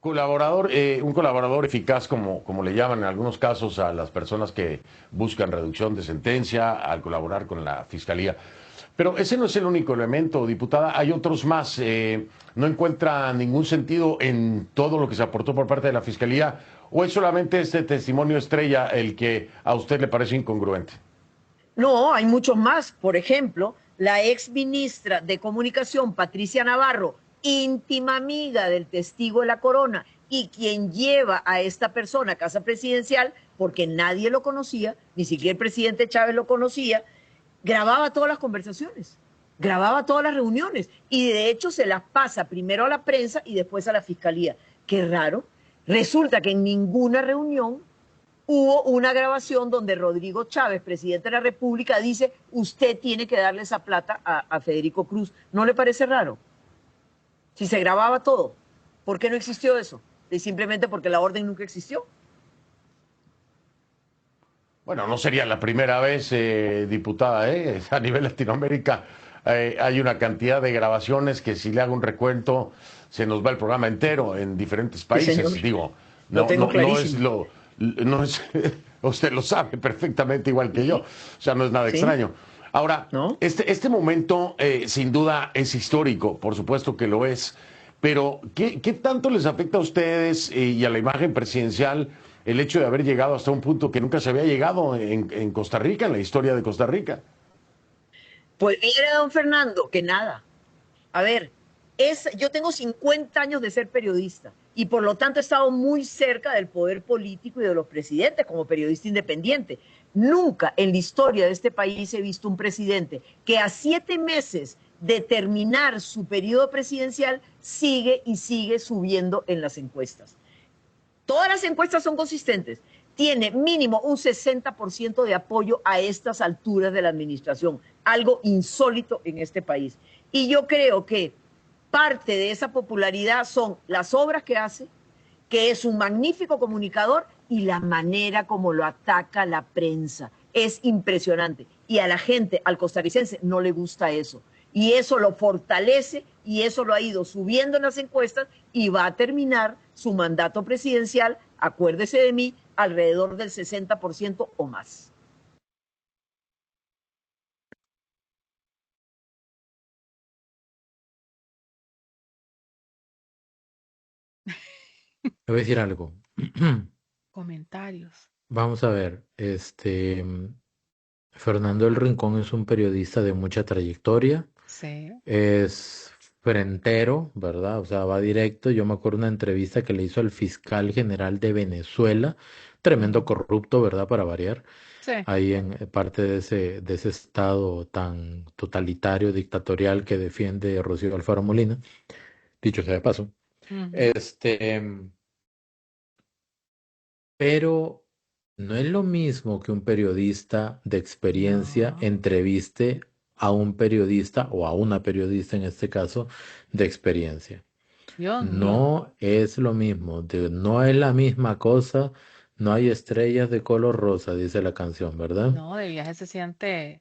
Un colaborador eficaz, como le llaman en algunos casos a las personas que buscan reducción de sentencia al colaborar con la Fiscalía. Pero ese no es el único elemento, diputada, hay otros más. ¿No encuentra ningún sentido en todo lo que se aportó por parte de la Fiscalía o es solamente este testimonio estrella el que a usted le parece incongruente? No, hay muchos más. Por ejemplo, la ex ministra de Comunicación, Patricia Navarro, íntima amiga del testigo de la corona y quien lleva a esta persona a casa presidencial, porque nadie lo conocía, ni siquiera el presidente Chávez lo conocía, grababa todas las conversaciones, grababa todas las reuniones y de hecho se las pasa primero a la prensa y después a la fiscalía. Qué raro. Resulta que en ninguna reunión hubo una grabación donde Rodrigo Chávez, presidente de la República, dice, usted tiene que darle esa plata a Federico Cruz. ¿No le parece raro? Si se grababa todo, ¿por qué no existió eso? Y simplemente porque la orden nunca existió. Bueno, no sería la primera vez, diputada, a nivel Latinoamérica hay una cantidad de grabaciones que si le hago un recuento se nos va el programa entero en diferentes países. Sí, digo, no es usted lo sabe perfectamente igual que yo, o sea, no es nada extraño. Ahora, ¿no? este momento sin duda es histórico, por supuesto que lo es, pero ¿qué tanto les afecta a ustedes y a la imagen presidencial el hecho de haber llegado hasta un punto que nunca se había llegado en Costa Rica, en la historia de Costa Rica? Pues mire, don Fernando, que nada. A ver, yo tengo 50 años de ser periodista y por lo tanto he estado muy cerca del poder político y de los presidentes como periodista independiente. Nunca en la historia de este país he visto un presidente que a 7 meses de terminar su periodo presidencial sigue y sigue subiendo en las encuestas. Todas las encuestas son consistentes. Tiene mínimo un 60% de apoyo a estas alturas de la administración, algo insólito en este país. Y yo creo que parte de esa popularidad son las obras que hace, que es un magnífico comunicador, y la manera como lo ataca la prensa. Es impresionante. Y a la gente, al costarricense, no le gusta eso. Y eso lo fortalece y eso lo ha ido subiendo en las encuestas y va a terminar su mandato presidencial, acuérdese de mí, alrededor del 60% o más. Te voy a decir algo. Comentarios. Vamos a ver, Fernando El Rincón es un periodista de mucha trayectoria, Sí. es frentero, ¿verdad? O sea, va directo. Yo me acuerdo una entrevista que le hizo al fiscal general de Venezuela, tremendo corrupto, ¿verdad? Para variar, Sí. ahí en parte de ese estado tan totalitario, dictatorial que defiende Rocío Alfaro Molina, dicho sea de paso. Pero no es lo mismo que un periodista de experiencia entreviste a un periodista o a una periodista en este caso de experiencia. No es lo mismo, no es la misma cosa, no hay estrellas de color rosa, dice la canción, ¿verdad? No, de viaje se siente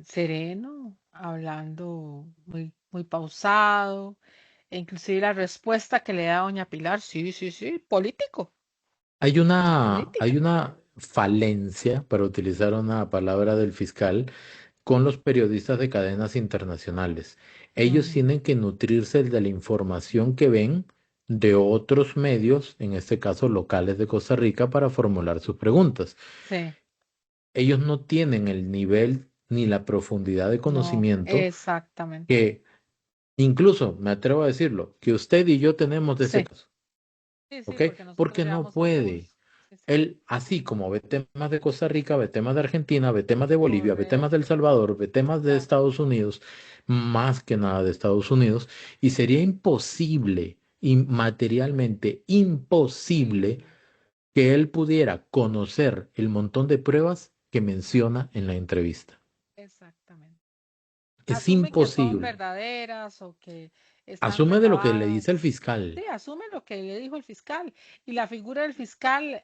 sereno, hablando muy pausado, e inclusive la respuesta que le da doña Pilar, sí, político. Hay una falencia, para utilizar una palabra del fiscal, con los periodistas de cadenas internacionales. Ellos tienen que nutrirse de la información que ven de otros medios, en este caso locales de Costa Rica, para formular sus preguntas. Sí. Ellos no tienen el nivel ni la profundidad de conocimiento exactamente. que Incluso, me atrevo a decirlo, que usted y yo tenemos de ese Sí, caso, sí, ¿ok? porque nosotros Porque no llevamos el puede. pulso. Él, así como ve temas de Costa Rica, ve temas de Argentina, ve temas de Bolivia, ve temas de El Correcto, Salvador, ve temas de Estados Unidos, más que nada de Estados Unidos, y sería imposible, materialmente imposible, que él pudiera conocer el montón de pruebas que menciona en la entrevista. exactamente. Es Asume que son imposible. verdaderas o que están Asume de lo que le dice el recabadas. fiscal. Sí, asume lo que le dijo el fiscal. Y la figura del fiscal,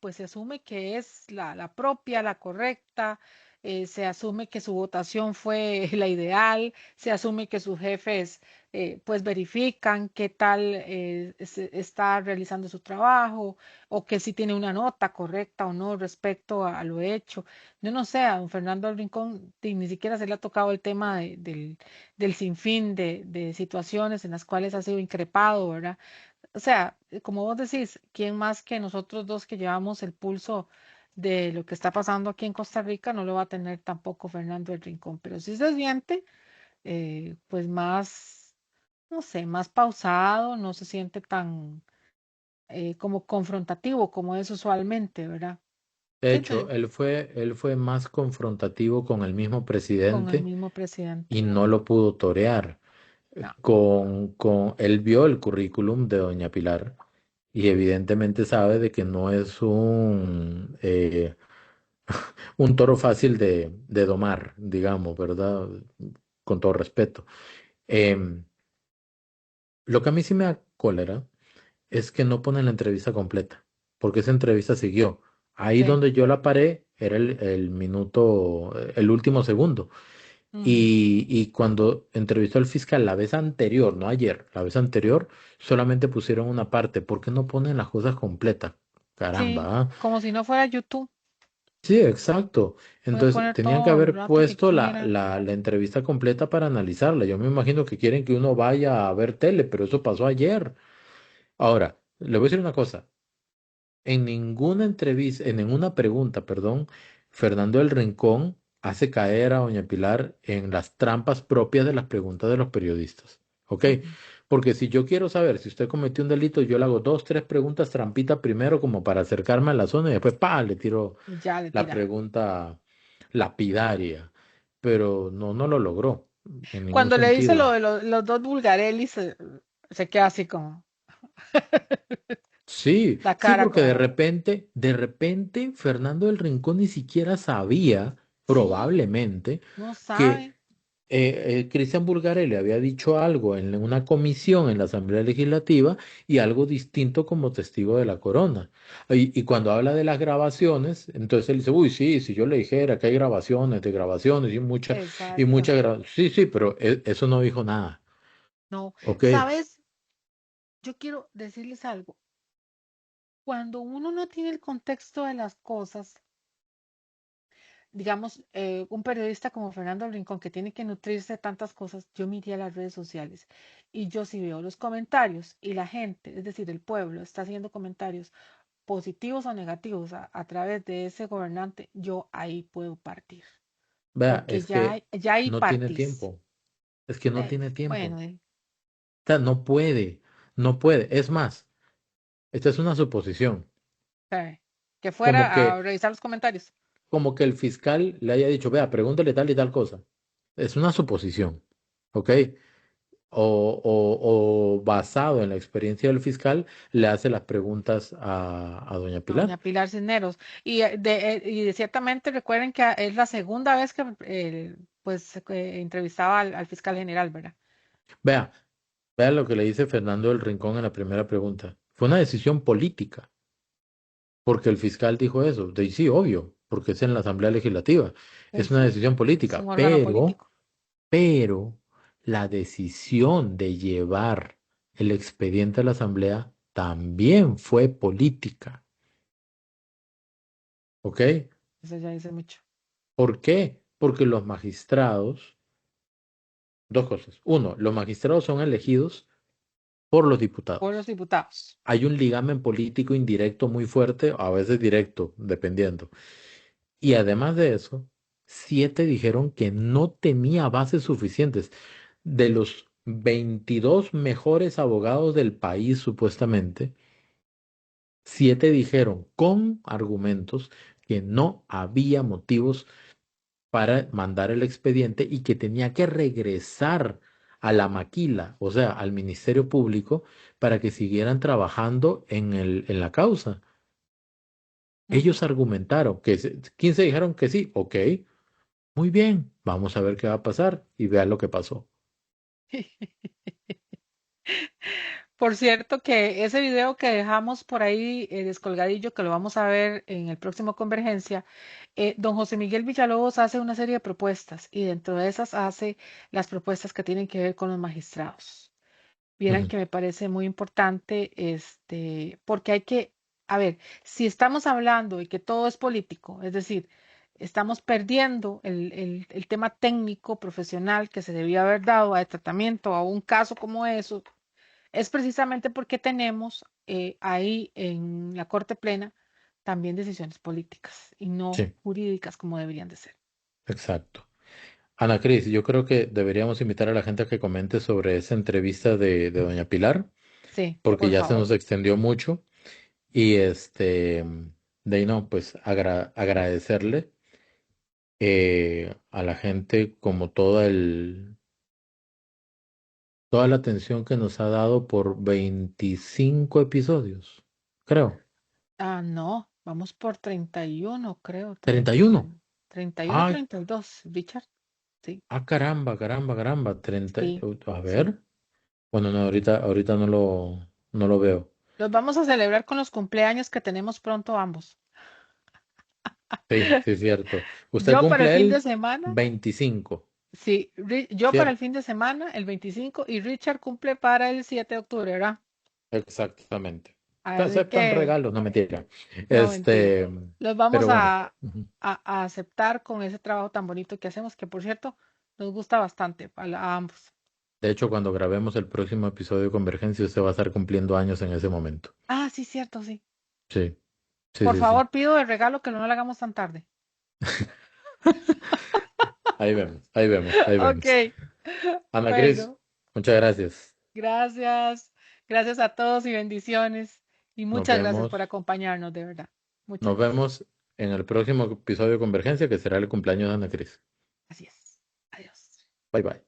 pues se asume que es la propia, la correcta, se asume que su votación fue la ideal, se asume que sus jefes pues verifican qué tal está realizando su trabajo o que si tiene una nota correcta o no respecto a lo hecho. Yo no sé, a don Fernando Rincón ni siquiera se le ha tocado el tema del sinfín de situaciones en las cuales ha sido increpado, ¿verdad? O sea, como vos decís, ¿quién más que nosotros dos que llevamos el pulso de lo que está pasando aquí en Costa Rica no lo va a tener tampoco Fernando el Rincón? Pero sí se siente, pues más, no sé, más pausado, no se siente tan como confrontativo como es usualmente, ¿verdad? De Siento hecho, yo, él fue más confrontativo con el mismo con el presidente mismo presidente. y no lo pudo torear. No. Él vio el currículum de doña Pilar y evidentemente sabe de que no es un toro fácil de domar, digamos, ¿verdad? Con todo respeto. Em, lo que a mí sí me da cólera es que no ponen la entrevista completa, porque esa entrevista siguió. Ahí Sí. donde yo la paré era el minuto, el último segundo. Ujú. Y cuando entrevistó al fiscal la vez anterior, no ayer, la vez anterior, solamente pusieron una parte. ¿Por qué no ponen las cosas completas? Sí, Caramba, ¿ah? como si no fuera YouTube. Sí, exacto. Puede Entonces, poner tenían que todo el haber rato que puesto la, quiera. la, la entrevista completa para analizarla. Yo me imagino que quieren que uno vaya a ver tele, pero eso pasó ayer. Ahora, le voy a decir una cosa. En ninguna entrevista, en ninguna pregunta, perdón, Fernando del Rincón hace caer a doña Pilar en las trampas propias de las preguntas de los periodistas. ¿Ok? Ujú. Porque si yo quiero saber si usted cometió un delito, yo le hago dos, tres preguntas trampita primero como para acercarme a la zona y después, ¡pa!, le tiro Ya le la tira. pregunta lapidaria. Pero no lo logró en ningún Cuando le dice lo sentido. de los dos Bulgarelli, se queda así como Sí, la sí, cara porque de como, repente, de repente, Fernando del Rincón ni siquiera sabía, sí, probablemente, no que sabe. Cristian Bulgarelli había dicho algo en una comisión en la Asamblea Legislativa y algo distinto como testigo de la corona. Y cuando habla de las grabaciones, entonces él dice, uy, sí, si yo le dijera que hay grabaciones de grabaciones y Exacto. muchas grabaciones. Sí, sí, pero eso no dijo nada. No, ¿Ok? ¿sabes? Yo quiero decirles algo. Cuando uno no tiene el contexto de las cosas, digamos, un periodista como Fernando Rincón, que tiene que nutrirse de tantas cosas, yo me iría a las redes sociales y yo si veo los comentarios y la gente, es decir, el pueblo, está haciendo comentarios positivos o negativos a través de ese gobernante, yo ahí puedo partir, Vea, porque es que ya ahí no tiene partís. tiempo. Es que no tiene tiempo. Bueno, O sea, no puede, no puede. Es más, esta es una suposición. que Como fuera a que, revisar los comentarios. como que el fiscal le haya dicho, vea, pregúntele tal y tal cosa. Es una suposición, ¿ok? O basado en la experiencia del fiscal, le hace las preguntas a doña A doña Pilar. Pilar Cisneros. Y ciertamente recuerden que es la segunda vez que pues entrevistaba al fiscal general, ¿verdad? Vea, vea lo que le dice Fernando del Rincón en la primera pregunta. Fue una decisión política, porque el fiscal dijo eso. De, sí, obvio, porque es en la Asamblea Legislativa. Es una Sí, decisión es un política, órgano pero político. Pero la decisión de llevar el expediente a la Asamblea también fue política. ¿Ok? Eso ya dice mucho. ¿Por qué? Porque los magistrados, dos cosas. Uno, los magistrados son elegidos por los Por los diputados. diputados. Hay un ligamen político indirecto muy fuerte, a veces directo, dependiendo. Y además de eso, 7 dijeron que no tenía bases suficientes. De los 22 mejores abogados del país, supuestamente, 7 dijeron con argumentos que no había motivos para mandar el expediente y que tenía que regresar a la maquila, o sea, al Ministerio Público, para que siguieran trabajando en la causa. Ellos argumentaron que 15 dijeron que sí, ok, muy bien, vamos a ver qué va a pasar y vean lo que pasó. Por cierto, que ese video que dejamos por ahí descolgadillo, que lo vamos a ver en el próximo Convergencia, don José Miguel Villalobos hace una serie de propuestas y dentro de esas hace las propuestas que tienen que ver con los magistrados. Vieran Ujú. que me parece muy importante, porque hay que, a ver, si estamos hablando de que todo es político, es decir, estamos perdiendo el tema técnico, profesional que se debía haber dado a tratamiento a un caso como eso, es precisamente porque tenemos ahí en la Corte Plena también decisiones políticas y no Sí, jurídicas como deberían de ser. exacto. Ana Cris, yo creo que deberíamos invitar a la gente a que comente sobre esa entrevista de doña Pilar, Sí, porque por ya se favor. nos extendió mucho y de ahí no, pues agradecerle a la gente como toda la atención que nos ha dado por 25 episodios, creo. Ah, no, vamos por 31, creo, 31. 31, Ay, 32, Richard. Sí, caramba, caramba, caramba. sí, A sí. ver. Bueno, no, ahorita no lo veo. Los vamos a celebrar con los cumpleaños que tenemos pronto ambos. Sí, sí, es cierto. Usted Yo para el cumple fin de el semana, 25, sí, yo para el ¿cierto? fin de semana, el 25, y Richard cumple para el 7 de octubre, ¿verdad? Exactamente. Se Así aceptan que, regalos, no mentira. no, mentira. Este, Los vamos pero bueno. Ujú. a aceptar con ese trabajo tan bonito que hacemos, que por cierto, nos gusta bastante a ambos. De hecho, cuando grabemos el próximo episodio de Convergencia, usted va a estar cumpliendo años en ese momento. Ah, sí, cierto, sí. Sí, sí, Por sí, sí. favor, pido el regalo que no lo hagamos tan tarde. Ahí vemos, ahí vemos, ahí vemos. Ok, Ana Cris, bueno, muchas gracias. gracias. Gracias a todos y bendiciones. Y Nos muchas gracias por vemos, acompañarnos, de verdad. Muchas nos gracias. vemos en el próximo episodio de Convergencia, que será el cumpleaños de Ana Cris. Así es. Adiós. Bye bye.